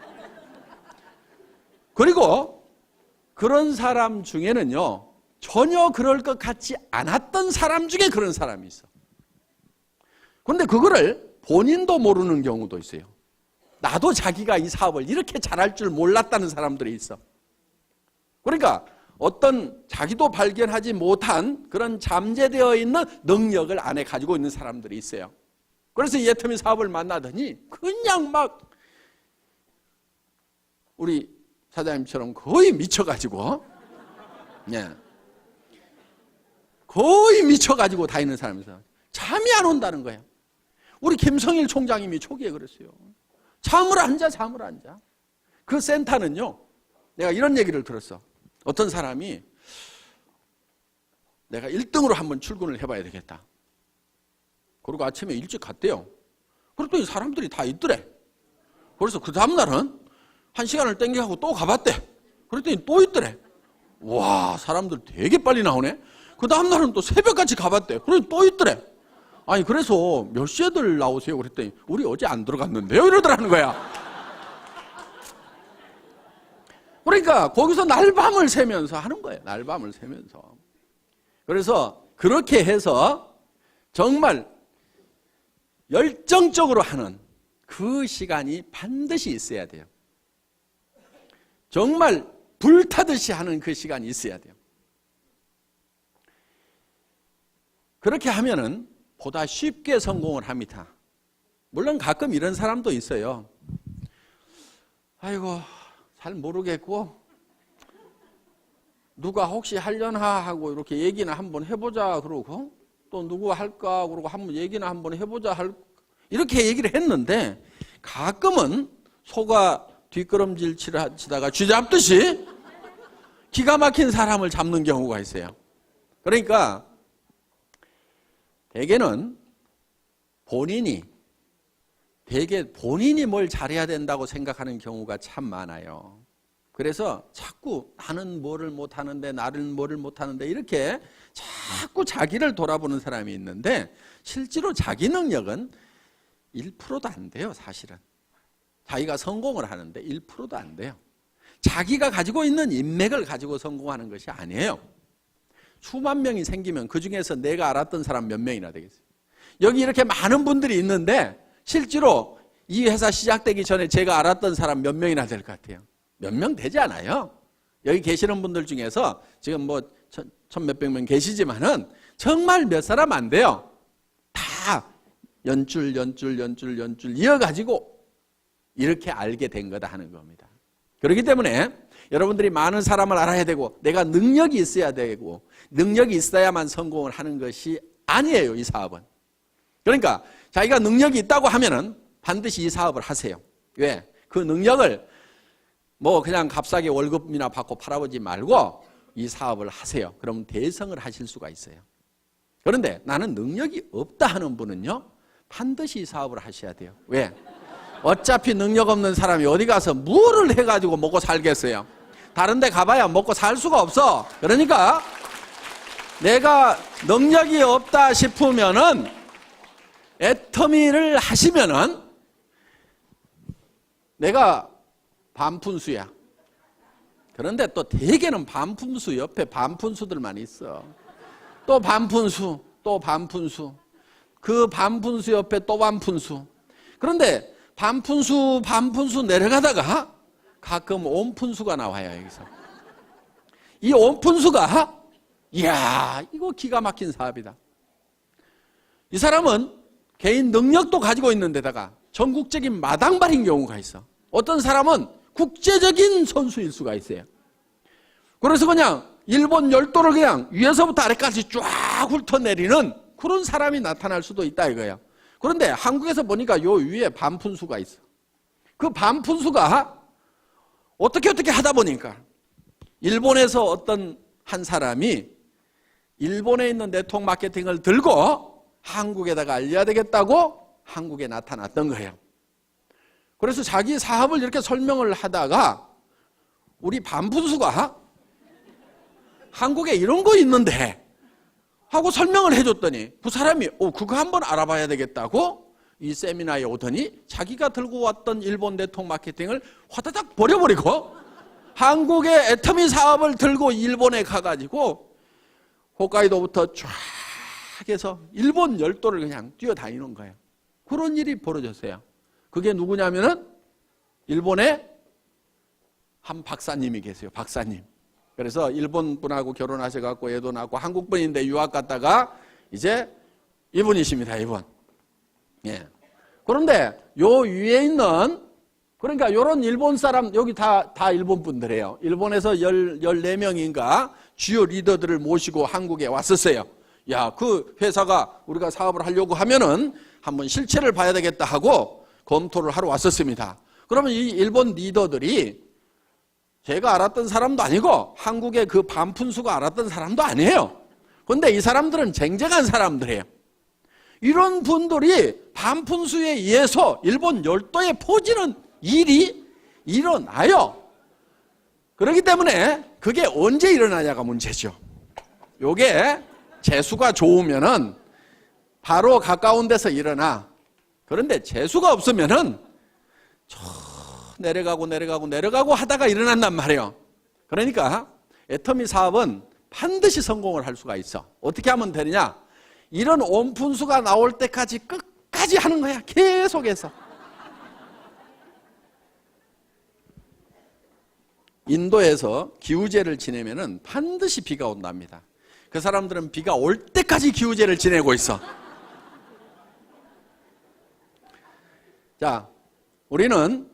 A: 그리고 그런 사람 중에는요, 전혀 그럴 것 같지 않았던 사람 중에 그런 사람이 있어. 그런데 그거를 본인도 모르는 경우도 있어요. 나도 자기가 이 사업을 이렇게 잘할 줄 몰랐다는 사람들이 있어. 그러니까 어떤 자기도 발견하지 못한 그런 잠재되어 있는 능력을 안에 가지고 있는 사람들이 있어요. 그래서 이 애터미 사업을 만나더니 그냥 막 우리 사장님처럼 거의 미쳐가지고, 예, 거의 미쳐가지고 다니는 사람이서 잠이 안 온다는 거예요. 우리 김성일 총장님이 초기에 그랬어요. 잠을 안 자, 잠을 안 자. 그 센터는요, 내가 이런 얘기를 들었어. 어떤 사람이 내가 1등으로 한번 출근을 해봐야 되겠다. 그리고 아침에 일찍 갔대요. 그랬더니 사람들이 다 있더래. 그래서 그 다음날은 1시간을 땡겨가고 또 가봤대. 그랬더니 또 있더래. 와, 사람들 되게 빨리 나오네. 그 다음날은 또 새벽같이 가봤대. 그랬더니 또 있더래. 아니, 그래서 몇 시에들 나오세요? 그랬더니 우리 어제 안 들어갔는데요? 이러더라는 거야. 그러니까 거기서 날밤을 새면서 하는 거예요. 날밤을 새면서. 그래서 그렇게 해서 정말 열정적으로 하는 그 시간이 반드시 있어야 돼요. 정말 불타듯이 하는 그 시간이 있어야 돼요. 그렇게 하면은 보다 쉽게 성공을 합니다. 물론 가끔 이런 사람도 있어요. 아이고, 잘 모르겠고 누가 혹시 하려나 하고 이렇게 얘기나 한번 해보자 그러고, 또 누구 할까 그러고 한번 얘기나 한번 해보자 이렇게 얘기를 했는데, 가끔은 소가 뒷걸음질 치다가 쥐 잡듯이 기가 막힌 사람을 잡는 경우가 있어요. 그러니까 대개는 본인이 뭘 잘해야 된다고 생각하는 경우가 참 많아요. 그래서 자꾸 나는 뭐를 못하는데, 나는 뭐를 못하는데, 이렇게 자꾸 자기를 돌아보는 사람이 있는데, 실제로 자기 능력은 1%도 안 돼요. 사실은 자기가 성공을 하는데 1%도 안 돼요. 자기가 가지고 있는 인맥을 가지고 성공하는 것이 아니에요. 수만 명이 생기면 그 중에서 내가 알았던 사람 몇 명이나 되겠어요? 여기 이렇게 많은 분들이 있는데 실제로 이 회사 시작되기 전에 제가 알았던 사람 몇 명이나 될 것 같아요? 몇 명 되지 않아요. 여기 계시는 분들 중에서 지금 뭐 천 몇백 명 계시지만은 정말 몇 사람 안 돼요. 다 연줄 이어가지고 이렇게 알게 된 거다 하는 겁니다. 그렇기 때문에 여러분들이 많은 사람을 알아야 되고, 내가 능력이 있어야 되고, 능력이 있어야만 성공을 하는 것이 아니에요, 이 사업은. 그러니까 자기가 능력이 있다고 하면은 반드시 이 사업을 하세요. 왜? 그 능력을 뭐 그냥 값싸게 월급이나 받고 팔아보지 말고 이 사업을 하세요. 그럼 대성을 하실 수가 있어요. 그런데 나는 능력이 없다 하는 분은요, 반드시 이 사업을 하셔야 돼요. 왜? 어차피 능력 없는 사람이 어디 가서 뭐를 해가지고 먹고 살겠어요? 다른 데 가봐야 먹고 살 수가 없어. 그러니까 내가 능력이 없다 싶으면은 애터미를 하시면은 내가 반푼수야. 그런데 또 대개는 반푼수 옆에 반푼수들만 있어. 또 반푼수, 또 반푼수. 그 반푼수 옆에 또 반푼수. 그런데 반푼수 내려가다가 가끔 온푼수가 나와요, 여기서. 이 온푼수가, 이야, 이거 기가 막힌 사업이다. 이 사람은 개인 능력도 가지고 있는 데다가 전국적인 마당발인 경우가 있어. 어떤 사람은 국제적인 선수일 수가 있어요. 그래서 그냥 일본 열도를 그냥 위에서부터 아래까지 쫙 훑어내리는 그런 사람이 나타날 수도 있다 이거예요. 그런데 한국에서 보니까 요 위에 반푼수가 있어. 그 반푼수가 어떻게 하다 보니까 일본에서 어떤 한 사람이 일본에 있는 네트워크 마케팅을 들고 한국에다가 알려야 되겠다고 한국에 나타났던 거예요. 그래서 자기 사업을 이렇게 설명을 하다가 우리 반푼수가 한국에 이런 거 있는데 하고 설명을 해줬더니 그 사람이 그거 한번 알아봐야 되겠다고 이 세미나에 오더니 자기가 들고 왔던 일본 네트워크 마케팅을 화다닥 버려버리고 한국의 애터미 사업을 들고 일본에 가가지고 홋카이도부터 쫙 해서 일본 열도를 그냥 뛰어다니는 거예요. 그런 일이 벌어졌어요. 그게 누구냐면은 일본에 한 박사님이 계세요. 박사님. 그래서 일본 분하고 결혼하셔갖고 애도 낳고 한국 분인데 유학 갔다가 이제 이분이십니다. 이분. 예. 그런데 요 위에 있는, 그러니까 요런 일본 사람, 여기 다 일본 분들이에요. 일본에서 14명인가 주요 리더들을 모시고 한국에 왔었어요. 야, 그 회사가 우리가 사업을 하려고 하면은 한번 실체를 봐야 되겠다 하고 검토를 하러 왔었습니다. 그러면 이 일본 리더들이 제가 알았던 사람도 아니고 한국의 그 반푼수가 알았던 사람도 아니에요. 그런데 이 사람들은 쟁쟁한 사람들이에요. 이런 분들이 반푼수에 의해서 일본 열도에 퍼지는 일이 일어나요. 그렇기 때문에 그게 언제 일어나냐가 문제죠. 요게 재수가 좋으면은 바로 가까운 데서 일어나. 그런데 재수가 없으면은 저 내려가고 하다가 일어난단 말이에요. 그러니까 애터미 사업은 반드시 성공을 할 수가 있어. 어떻게 하면 되느냐? 이런 온푼수가 나올 때까지 끝까지 하는 거야. 계속해서. 인도에서 기우제를 지내면은 반드시 비가 온답니다. 그 사람들은 비가 올 때까지 기우제를 지내고 있어. 자, 우리는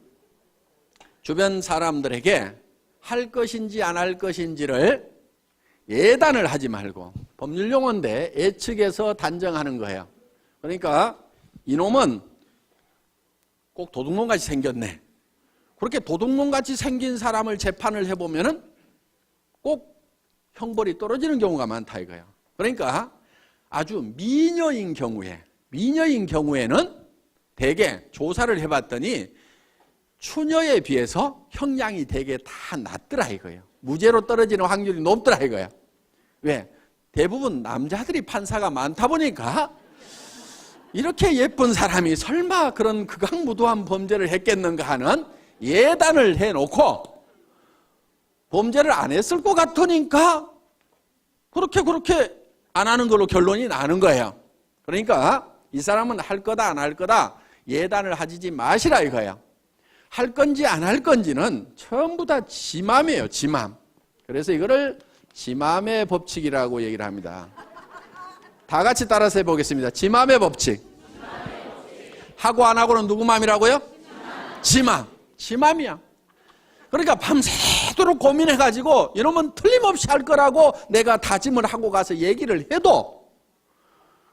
A: 주변 사람들에게 할 것인지 안 할 것인지를 예단을 하지 말고, 법률용어인데 예측해서 단정하는 거예요. 그러니까 이놈은 꼭 도둑놈같이 생겼네. 그렇게 도둑놈같이 생긴 사람을 재판을 해보면은 꼭 형벌이 떨어지는 경우가 많다 이거예요. 그러니까 아주 미녀인 경우에는 대개 조사를 해봤더니 추녀에 비해서 형량이 되게 다 낮더라 이거예요. 무죄로 떨어지는 확률이 높더라 이거예요. 왜? 대부분 남자들이 판사가 많다 보니까 이렇게 예쁜 사람이 설마 그런 극악무도한 범죄를 했겠는가 하는 예단을 해놓고 범죄를 안 했을 것 같으니까 그렇게 안 하는 걸로 결론이 나는 거예요. 그러니까 이 사람은 할 거다 안 할 거다 예단을 하지 마시라 이거예요. 할 건지 안 할 건지는 전부 다 지 맘이에요. 지 맘. 그래서 이거를 지 맘의 법칙이라고 얘기를 합니다. 다 같이 따라서 해보겠습니다. 지 맘의 법칙. 하고 안 하고는 누구 맘이라고요? 지 맘. 지 맘이야. 그러니까 밤새도록 고민해가지고 이러면 틀림없이 할 거라고 내가 다짐을 하고 가서 얘기를 해도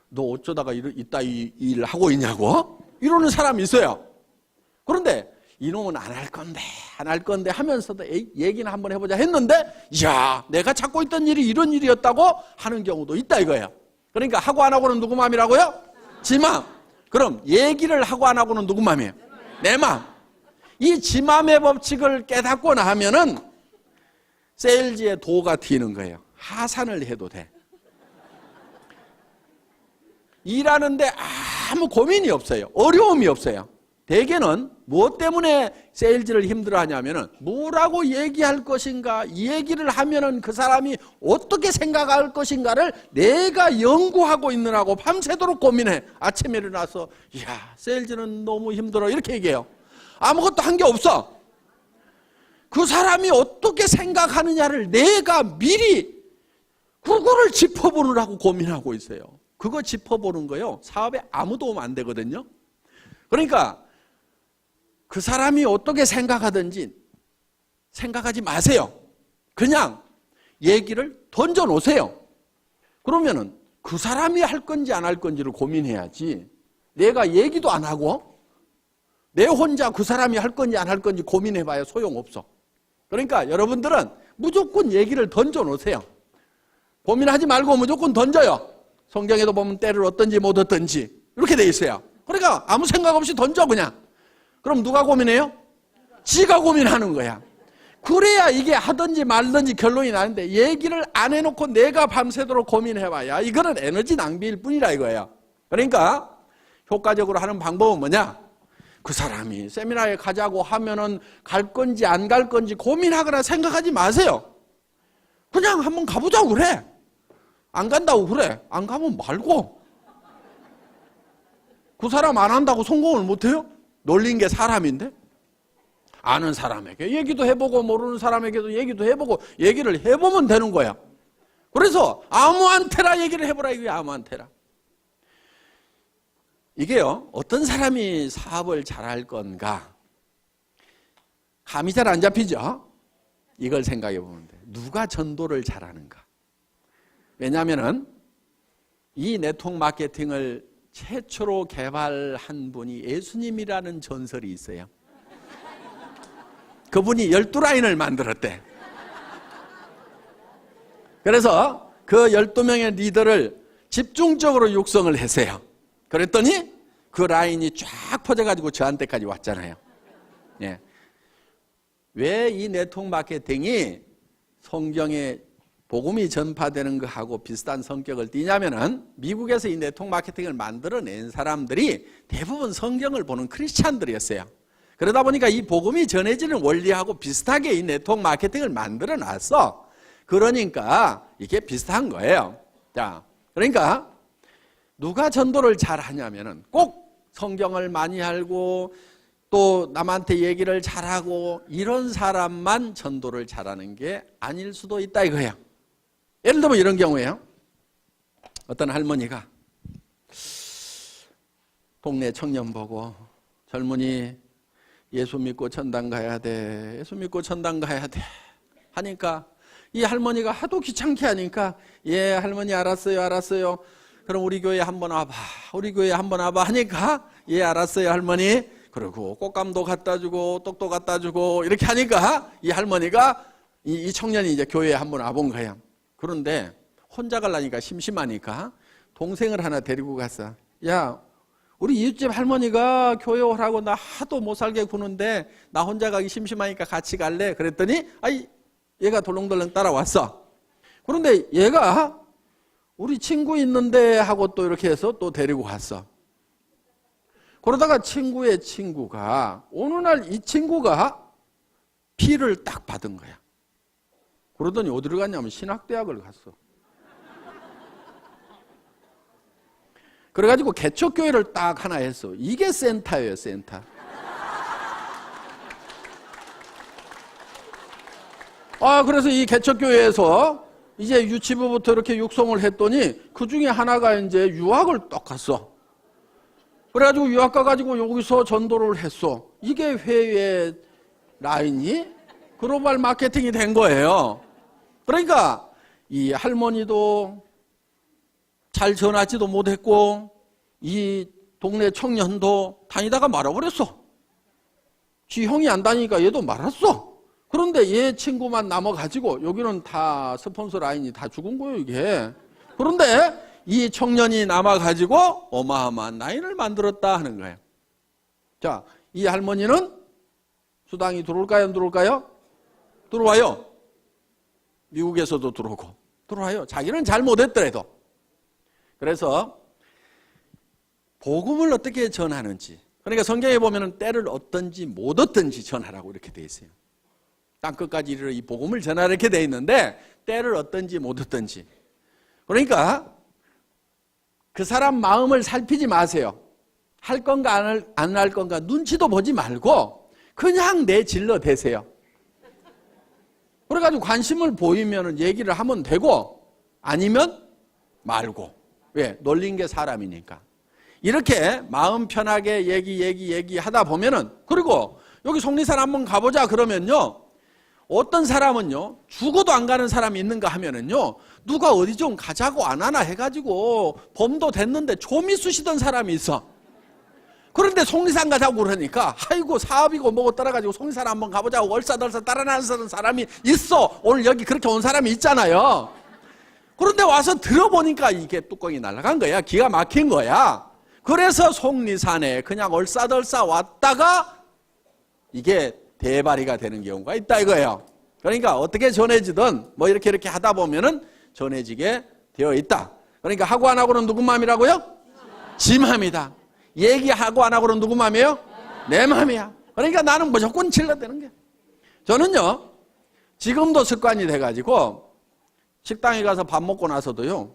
A: 너 어쩌다가 이따 이 일을 하고 있냐고? 이러는 사람이 있어요. 그런데 이놈은 안 할 건데 하면서도 얘기는 한번 해보자 했는데 이야 내가 찾고 있던 일이 이런 일이었다고 하는 경우도 있다 이거예요. 그러니까 하고 안 하고는 누구 마음이라고요? 지 맘. 그럼 얘기를 하고 안 하고는 누구 마음이에요? 내 마음. 이 지 맘의 법칙을 깨닫고 나면은 세일즈의 도가 튀는 거예요. 하산을 해도 돼. 일하는데 아무 고민이 없어요. 어려움이 없어요. 대개는 무엇 때문에 세일즈를 힘들어하냐면은 뭐라고 얘기할 것인가, 이 얘기를 하면은 그 사람이 어떻게 생각할 것인가를 내가 연구하고 있느라고 밤새도록 고민해. 아침에 일어나서 이야 세일즈는 너무 힘들어 이렇게 얘기해요. 아무것도 한 게 없어. 그 사람이 어떻게 생각하느냐를 내가 미리 그거를 짚어보느라고 고민하고 있어요. 그거 짚어보는 거요 사업에 아무 도움 안 되거든요. 그러니까 그 사람이 어떻게 생각하든지 생각하지 마세요. 그냥 얘기를 던져 놓으세요. 그러면은 그 사람이 할 건지 안 할 건지를 고민해야지 내가 얘기도 안 하고 내 혼자 그 사람이 할 건지 안 할 건지 고민해봐야 소용없어. 그러니까 여러분들은 무조건 얘기를 던져 놓으세요. 고민하지 말고 무조건 던져요. 성경에도 보면 때를 얻든지 못 얻든지 이렇게 돼 있어요. 그러니까 아무 생각 없이 던져 그냥. 그럼 누가 고민해요? 지가 고민하는 거야. 그래야 이게 하든지 말든지 결론이 나는데 얘기를 안 해놓고 내가 밤새도록 고민해봐야 이거는 에너지 낭비일 뿐이라 이거예요. 그러니까 효과적으로 하는 방법은 뭐냐? 그 사람이 세미나에 가자고 하면은 갈 건지 안 갈 건지 고민하거나 생각하지 마세요. 그냥 한번 가보자고 그래. 안 간다고 그래. 안 가면 말고. 그 사람 안 한다고 성공을 못해요? 놀린 게 사람인데? 아는 사람에게 얘기도 해보고 모르는 사람에게도 얘기도 해보고 얘기를 해보면 되는 거야. 그래서 아무한테나 얘기를 해보라 이거야. 아무한테나. 이게요, 어떤 사람이 사업을 잘할 건가? 감이 잘 안 잡히죠? 이걸 생각해 보면 돼. 누가 전도를 잘하는가? 왜냐하면은 이 네트워크 마케팅을 최초로 개발한 분이 예수님이라는 전설이 있어요. 그분이 12라인을 만들었대. 그래서 그 12명의 리더를 집중적으로 육성을 했어요. 그랬더니 그 라인이 쫙 퍼져가지고 저한테까지 왔잖아요. 예. 왜 이 네트워크 마케팅이 성경에 복음이 전파되는 것하고 비슷한 성격을 띠냐면은 미국에서 이 네트워크 마케팅을 만들어낸 사람들이 대부분 성경을 보는 크리스찬들이었어요. 그러다 보니까 이 복음이 전해지는 원리하고 비슷하게 이 네트워크 마케팅을 만들어 놨어. 그러니까 이게 비슷한 거예요. 자, 그러니까 누가 전도를 잘 하냐면은 꼭 성경을 많이 알고 또 남한테 얘기를 잘하고 이런 사람만 전도를 잘하는 게 아닐 수도 있다 이거예요. 예를 들면 이런 경우에요. 어떤 할머니가 동네 청년 보고 젊은이 예수 믿고 천당 가야 돼. 예수 믿고 천당 가야 돼. 하니까 이 할머니가 하도 귀찮게 하니까 예 할머니 알았어요 알았어요. 그럼 우리 교회 한번 와봐. 우리 교회 한번 와봐 하니까 예 알았어요 할머니. 그리고 꽃감도 갖다 주고 떡도 갖다 주고 이렇게 하니까 이 할머니가 이 청년이 이제 교회에 한번 와본 거예요. 그런데 혼자 가려니까 심심하니까 동생을 하나 데리고 갔어. 야 우리 이웃집 할머니가 교회 오라고 나 하도 못 살게 구는데 나 혼자 가기 심심하니까 같이 갈래? 그랬더니 아이 얘가 덜렁덜렁 따라왔어. 그런데 얘가 우리 친구 있는데 하고 또 이렇게 해서 또 데리고 갔어. 그러다가 친구의 친구가 어느 날 이 친구가 피를 딱 받은 거야. 그러더니 어디를 갔냐면 신학대학을 갔어. 그래가지고 개척교회를 딱 하나 했어. 이게 센터예요, 센터. 그래서 이 개척교회에서 이제 유치부부터 이렇게 육성을 했더니 그 중에 하나가 이제 유학을 딱 갔어. 그래가지고 유학 가가지고 여기서 전도를 했어. 이게 회의 라인이 글로벌 마케팅이 된 거예요. 그러니까 이 할머니도 잘 전하지도 못했고 이 동네 청년도 다니다가 말아버렸어. 지 형이 안 다니니까 얘도 말았어. 그런데 얘 친구만 남아가지고 여기는 다 스폰서 라인이 다 죽은 거예요 이게. 그런데 이 청년이 남아가지고 어마어마한 라인을 만들었다 하는 거예요. 자, 이 할머니는 수당이 들어올까요 안 들어올까요? 들어와요. 미국에서도 들어오고 들어와요. 자기는 잘 못했더라도. 그래서 복음을 어떻게 전하는지, 그러니까 성경에 보면 때를 얻든지 못 얻든지 전하라고 이렇게 돼 있어요. 땅끝까지 이르러 이 복음을 전하라 이렇게 돼 있는데 때를 얻든지 못 얻든지. 그러니까 그 사람 마음을 살피지 마세요. 할 건가 안 할 건가 눈치도 보지 말고 그냥 내질러 대세요. 그래가지고 관심을 보이면 얘기를 하면 되고 아니면 말고. 왜? 놀린 게 사람이니까. 이렇게 마음 편하게 얘기하다 보면은, 그리고 여기 속리산 한번 가보자 그러면요, 어떤 사람은요 죽어도 안 가는 사람이 있는가 하면은요 누가 어디 좀 가자고 안 하나 해가지고 범도 됐는데 좀이 쑤시던 사람이 있어. 그런데 속리산 가자고 그러니까 아이고 사업이고 뭐고 따라가지고 속리산 한번 가보자고 얼싸덜싸 따라나서는 사람이 있어. 오늘 여기 그렇게 온 사람이 있잖아요. 그런데 와서 들어보니까 이게 뚜껑이 날아간 거야. 기가 막힌 거야. 그래서 속리산에 그냥 얼싸덜싸 왔다가 이게 대발이가 되는 경우가 있다 이거예요. 그러니까 어떻게 전해지든 뭐 이렇게 하다 보면은 전해지게 되어 있다. 그러니까 하고 안 하고는 누구 마음이라고요? 지 마음이다. 얘기하고 안 하고는 누구 마음이에요? 내 마음이야. 그러니까 나는 무조건 질러대는 게. 저는요 지금도 습관이 돼가지고 식당에 가서 밥 먹고 나서도요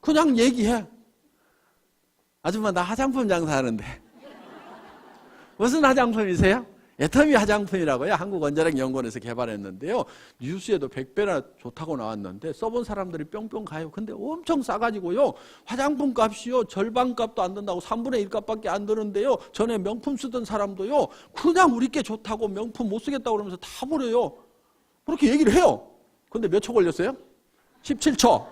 A: 그냥 얘기해. 아줌마 나 화장품 장사하는데 무슨 화장품이세요? 애터미 화장품이라고요. 한국원자력연구원에서 개발했는데요. 뉴스에도 100배나 좋다고 나왔는데 써본 사람들이 뿅뿅 가요. 근데 엄청 싸가지고요. 화장품 값이요. 절반 값도 안 든다고 3분의 1 값밖에 안 드는데요. 전에 명품 쓰던 사람도요. 그냥 우리 게 좋다고 명품 못 쓰겠다고 그러면서 다 버려요. 그렇게 얘기를 해요. 근데 몇 초 걸렸어요? 17초.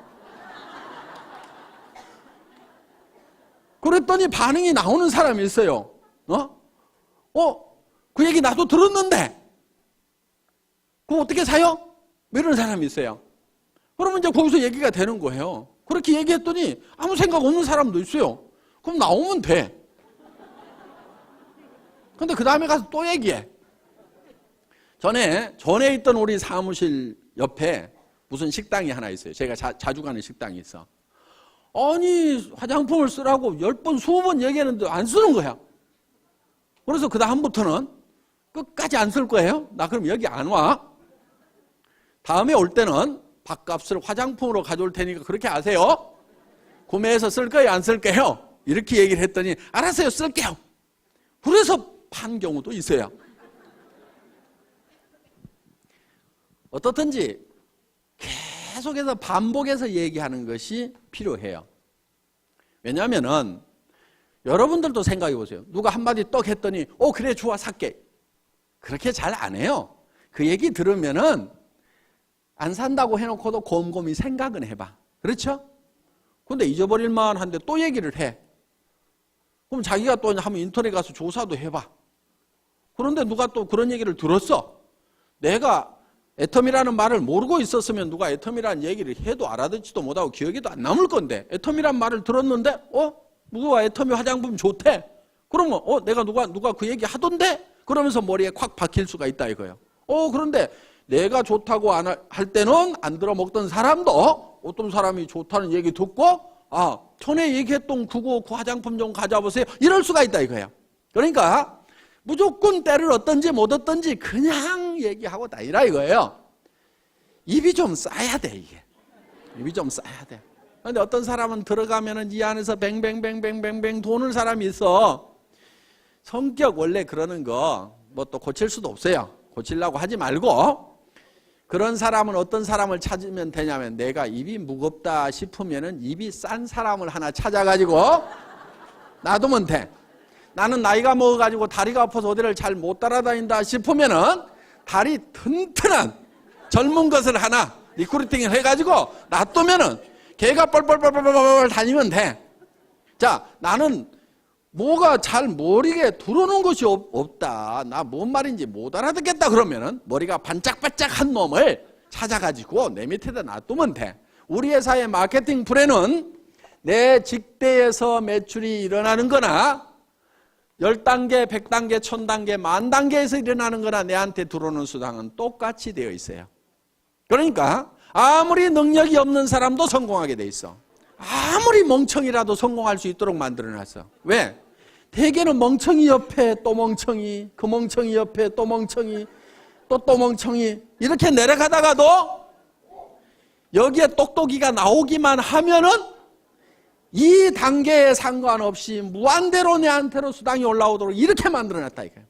A: 그랬더니 반응이 나오는 사람이 있어요. 그 얘기 나도 들었는데 그거 어떻게 사요? 이런 사람이 있어요. 그러면 이제 거기서 얘기가 되는 거예요. 그렇게 얘기했더니 아무 생각 없는 사람도 있어요. 그럼 나오면 돼. 근데 그 다음에 가서 또 얘기해. 전에 있던 우리 사무실 옆에 무슨 식당이 하나 있어요. 제가 자주 가는 식당이 있어. 아니 화장품을 쓰라고 10번 20번 얘기했는데 안 쓰는 거야. 그래서 그 다음부터는 끝까지 안 쓸 거예요. 나 그럼 여기 안 와. 다음에 올 때는 밥값을 화장품으로 가져올 테니까 그렇게 아세요. 구매해서 쓸 거예요, 안 쓸 거예요? 이렇게 얘기를 했더니 알았어요, 쓸게요. 그래서 판 경우도 있어요. 어떻든지 계속해서 반복해서 얘기하는 것이 필요해요. 왜냐하면은 여러분들도 생각해 보세요. 누가 한마디 떡 했더니 그래 좋아 살게. 그렇게 잘 안 해요. 그 얘기 들으면은 안 산다고 해놓고도 곰곰이 생각은 해봐. 그렇죠? 근데 잊어버릴만 한데 또 얘기를 해. 그럼 자기가 또 한번 인터넷 가서 조사도 해봐. 그런데 누가 또 그런 얘기를 들었어. 내가 애텀이라는 말을 모르고 있었으면 누가 애텀이라는 얘기를 해도 알아듣지도 못하고 기억에도 안 남을 건데 애텀이란 말을 들었는데 누가 애텀이 화장품 좋대. 그러면 내가 누가 그 얘기 하던데? 그러면서 머리에 콱 박힐 수가 있다 이거예요. 그런데 내가 좋다고 할 때는 안 들어먹던 사람도 어떤 사람이 좋다는 얘기 듣고 전에 얘기했던 그 화장품 좀 가져보세요. 이럴 수가 있다 이거예요. 그러니까 무조건 때를 얻든지 못 얻든지 그냥 얘기하고 다니라 이거예요. 입이 좀 싸야 돼 이게. 입이 좀 싸야 돼. 그런데 어떤 사람은 들어가면은 이 안에서 뱅뱅뱅뱅뱅뱅 도는 사람이 있어. 성격 원래 그러는 거 뭐 또 고칠 수도 없어요. 고치려고 하지 말고 그런 사람은 어떤 사람을 찾으면 되냐면 내가 입이 무겁다 싶으면은 입이 싼 사람을 하나 찾아가지고 놔두면 돼. 나는 나이가 먹어가지고 다리가 아파서 어디를 잘 못 따라다닌다 싶으면은 다리 튼튼한 젊은 것을 하나 리크루팅을 해가지고 놔두면은 걔가 뻘뻘뻘뻘뻘 다니면 돼. 자, 나는 뭐가 잘 머리에 들어오는 것이 없다. 나 뭔 말인지 못 알아듣겠다 그러면은 머리가 반짝반짝한 놈을 찾아가지고 내 밑에다 놔두면 돼. 우리 회사의 마케팅 플랜은 내 직대에서 매출이 일어나는 거나 10단계, 100단계, 1000단계, 10,000단계에서 일어나는 거나 내한테 들어오는 수당은 똑같이 되어 있어요. 그러니까 아무리 능력이 없는 사람도 성공하게 돼 있어. 아무리 멍청이라도 성공할 수 있도록 만들어놨어. 왜? 대개는 멍청이 옆에 또 멍청이, 그 멍청이 옆에 또 멍청이, 또 멍청이 이렇게 내려가다가도 여기에 똑똑이가 나오기만 하면은 이 단계에 상관없이 무한대로 내한테로 수당이 올라오도록 이렇게 만들어놨다 이거예요.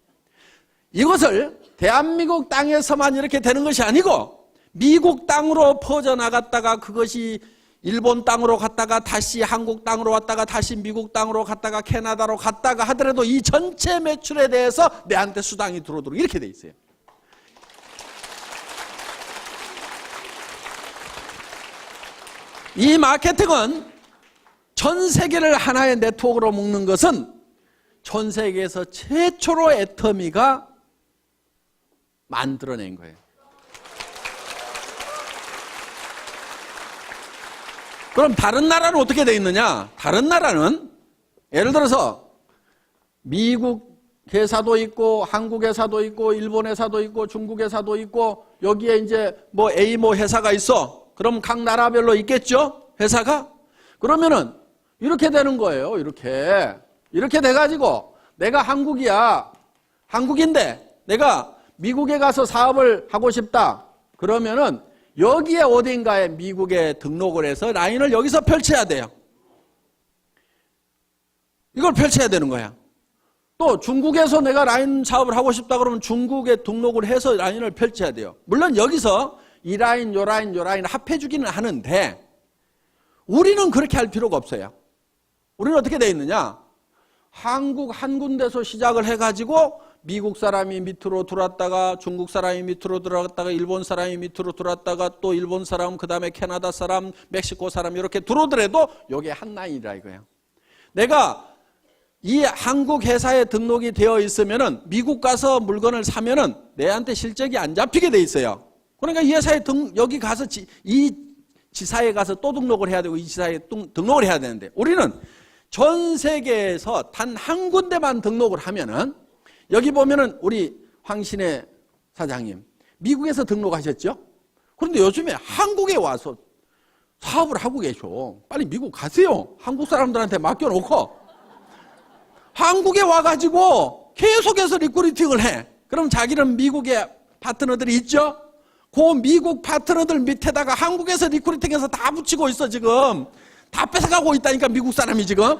A: 이것을 대한민국 땅에서만 이렇게 되는 것이 아니고 미국 땅으로 퍼져나갔다가 그것이 일본 땅으로 갔다가 다시 한국 땅으로 왔다가 다시 미국 땅으로 갔다가 캐나다로 갔다가 하더라도 이 전체 매출에 대해서 내한테 수당이 들어오도록 이렇게 돼 있어요. 이 마케팅은 전 세계를 하나의 네트워크로 묶는 것은 전 세계에서 최초로 애터미가 만들어낸 거예요. 그럼 다른 나라는 어떻게 되어 있느냐? 다른 나라는 예를 들어서 미국 회사도 있고 한국 회사도 있고 일본 회사도 있고 중국 회사도 있고 여기에 이제 뭐 A 회사가 있어. 그럼 각 나라별로 있겠죠? 회사가? 그러면은 이렇게 되는 거예요. 이렇게 돼가지고 내가 한국이야. 한국인데 내가 미국에 가서 사업을 하고 싶다. 그러면은 여기에 어딘가에 미국에 등록을 해서 라인을 여기서 펼쳐야 돼요. 이걸 펼쳐야 되는 거야. 또 중국에서 내가 라인 사업을 하고 싶다 그러면 중국에 등록을 해서 라인을 펼쳐야 돼요. 물론 여기서 이 라인, 요 라인, 요 라인 합해 주기는 하는데 우리는 그렇게 할 필요가 없어요. 우리는 어떻게 돼 있느냐? 한국 한 군데서 시작을 해가지고 미국 사람이 밑으로 들어왔다가 중국 사람이 밑으로 들어갔다가 일본 사람이 밑으로 들어왔다가 또 일본 사람, 그 다음에 캐나다 사람, 멕시코 사람 이렇게 들어오더라도 이게 한 라인이라 이거예요. 내가 이 한국 회사에 등록이 되어 있으면은 미국 가서 물건을 사면은 내한테 실적이 안 잡히게 돼 있어요. 그러니까 이 회사에 여기 가서 이 지사에 가서 또 등록을 해야 되고 이 지사에 등록을 해야 되는데 우리는 전 세계에서 단 한 군데만 등록을 하면은 여기 보면은 우리 황신혜 사장님 미국에서 등록하셨죠? 그런데 요즘에 한국에 와서 사업을 하고 계셔. 빨리 미국 가세요. 한국 사람들한테 맡겨놓고 한국에 와가지고 계속해서 리크루팅을 해. 그럼 자기는 미국에 파트너들이 있죠? 그 미국 파트너들 밑에다가 한국에서 리크루팅해서 다 붙이고 있어 지금. 다 뺏어가고 있다니까 미국 사람이 지금.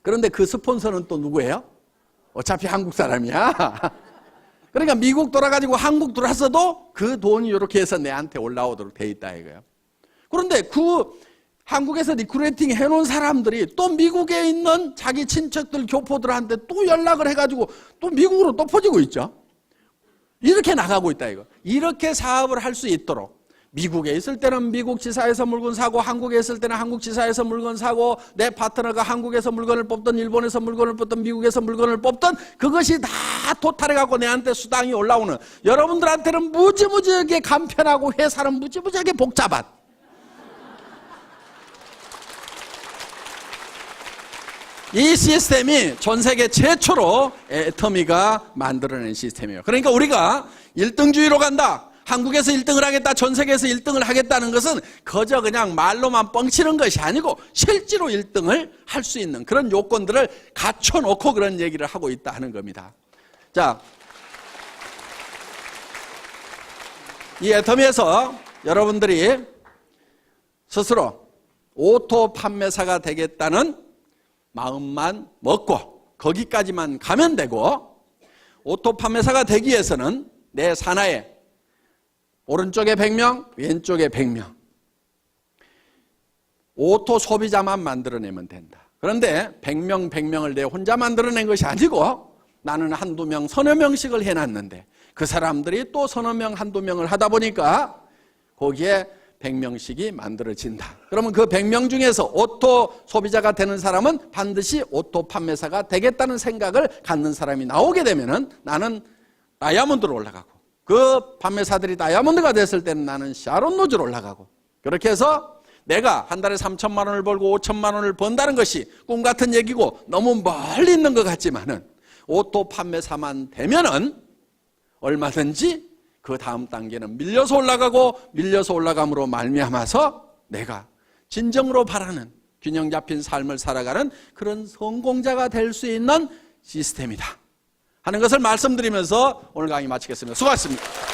A: 그런데 그 스폰서는 또 누구예요? 어차피 한국 사람이야. 그러니까 미국 돌아가지고 한국 들어왔어도 그 돈이 이렇게 해서 내한테 올라오도록 돼 있다 이거예요. 그런데 그 한국에서 리크루팅 해놓은 사람들이 또 미국에 있는 자기 친척들, 교포들한테 또 연락을 해가지고 또 미국으로 또 퍼지고 있죠. 이렇게 나가고 있다 이거. 이렇게 사업을 할 수 있도록 미국에 있을 때는 미국 지사에서 물건 사고 한국에 있을 때는 한국 지사에서 물건 사고 내 파트너가 한국에서 물건을 뽑든 일본에서 물건을 뽑든 미국에서 물건을 뽑든 그것이 다 토탈해갖고 내한테 수당이 올라오는 여러분들한테는 무지무지하게 간편하고 회사는 무지무지하게 복잡한 이 시스템이 전 세계 최초로 애터미가 만들어낸 시스템이에요. 그러니까 우리가 1등주의로 간다. 한국에서 1등을 하겠다, 전 세계에서 1등을 하겠다는 것은 그저 그냥 말로만 뻥치는 것이 아니고 실제로 1등을 할 수 있는 그런 요건들을 갖춰놓고 그런 얘기를 하고 있다 하는 겁니다. 자, 이 애터미에서 여러분들이 스스로 오토 판매사가 되겠다는 마음만 먹고 거기까지만 가면 되고 오토 판매사가 되기 위해서는 내 산하에 오른쪽에 100명, 왼쪽에 100명. 오토 소비자만 만들어내면 된다. 그런데 100명, 100명을 내 혼자 만들어낸 것이 아니고 나는 한두 명, 서너 명씩을 해놨는데 그 사람들이 또 서너 명, 한두 명을 하다 보니까 거기에 100명씩이 만들어진다. 그러면 그 100명 중에서 오토 소비자가 되는 사람은 반드시 오토 판매사가 되겠다는 생각을 갖는 사람이 나오게 되면은 나는 다이아몬드로 올라가고 그 판매사들이 다이아몬드가 됐을 때는 나는 샤론 로즈로 올라가고 그렇게 해서 내가 한 달에 3천만 원을 벌고 5천만 원을 번다는 것이 꿈 같은 얘기고 너무 멀리 있는 것 같지만은 오토 판매사만 되면은 얼마든지 그 다음 단계는 밀려서 올라가고 밀려서 올라감으로 말미암아서 내가 진정으로 바라는 균형 잡힌 삶을 살아가는 그런 성공자가 될 수 있는 시스템이다 하는 것을 말씀드리면서 오늘 강의 마치겠습니다. 수고하셨습니다.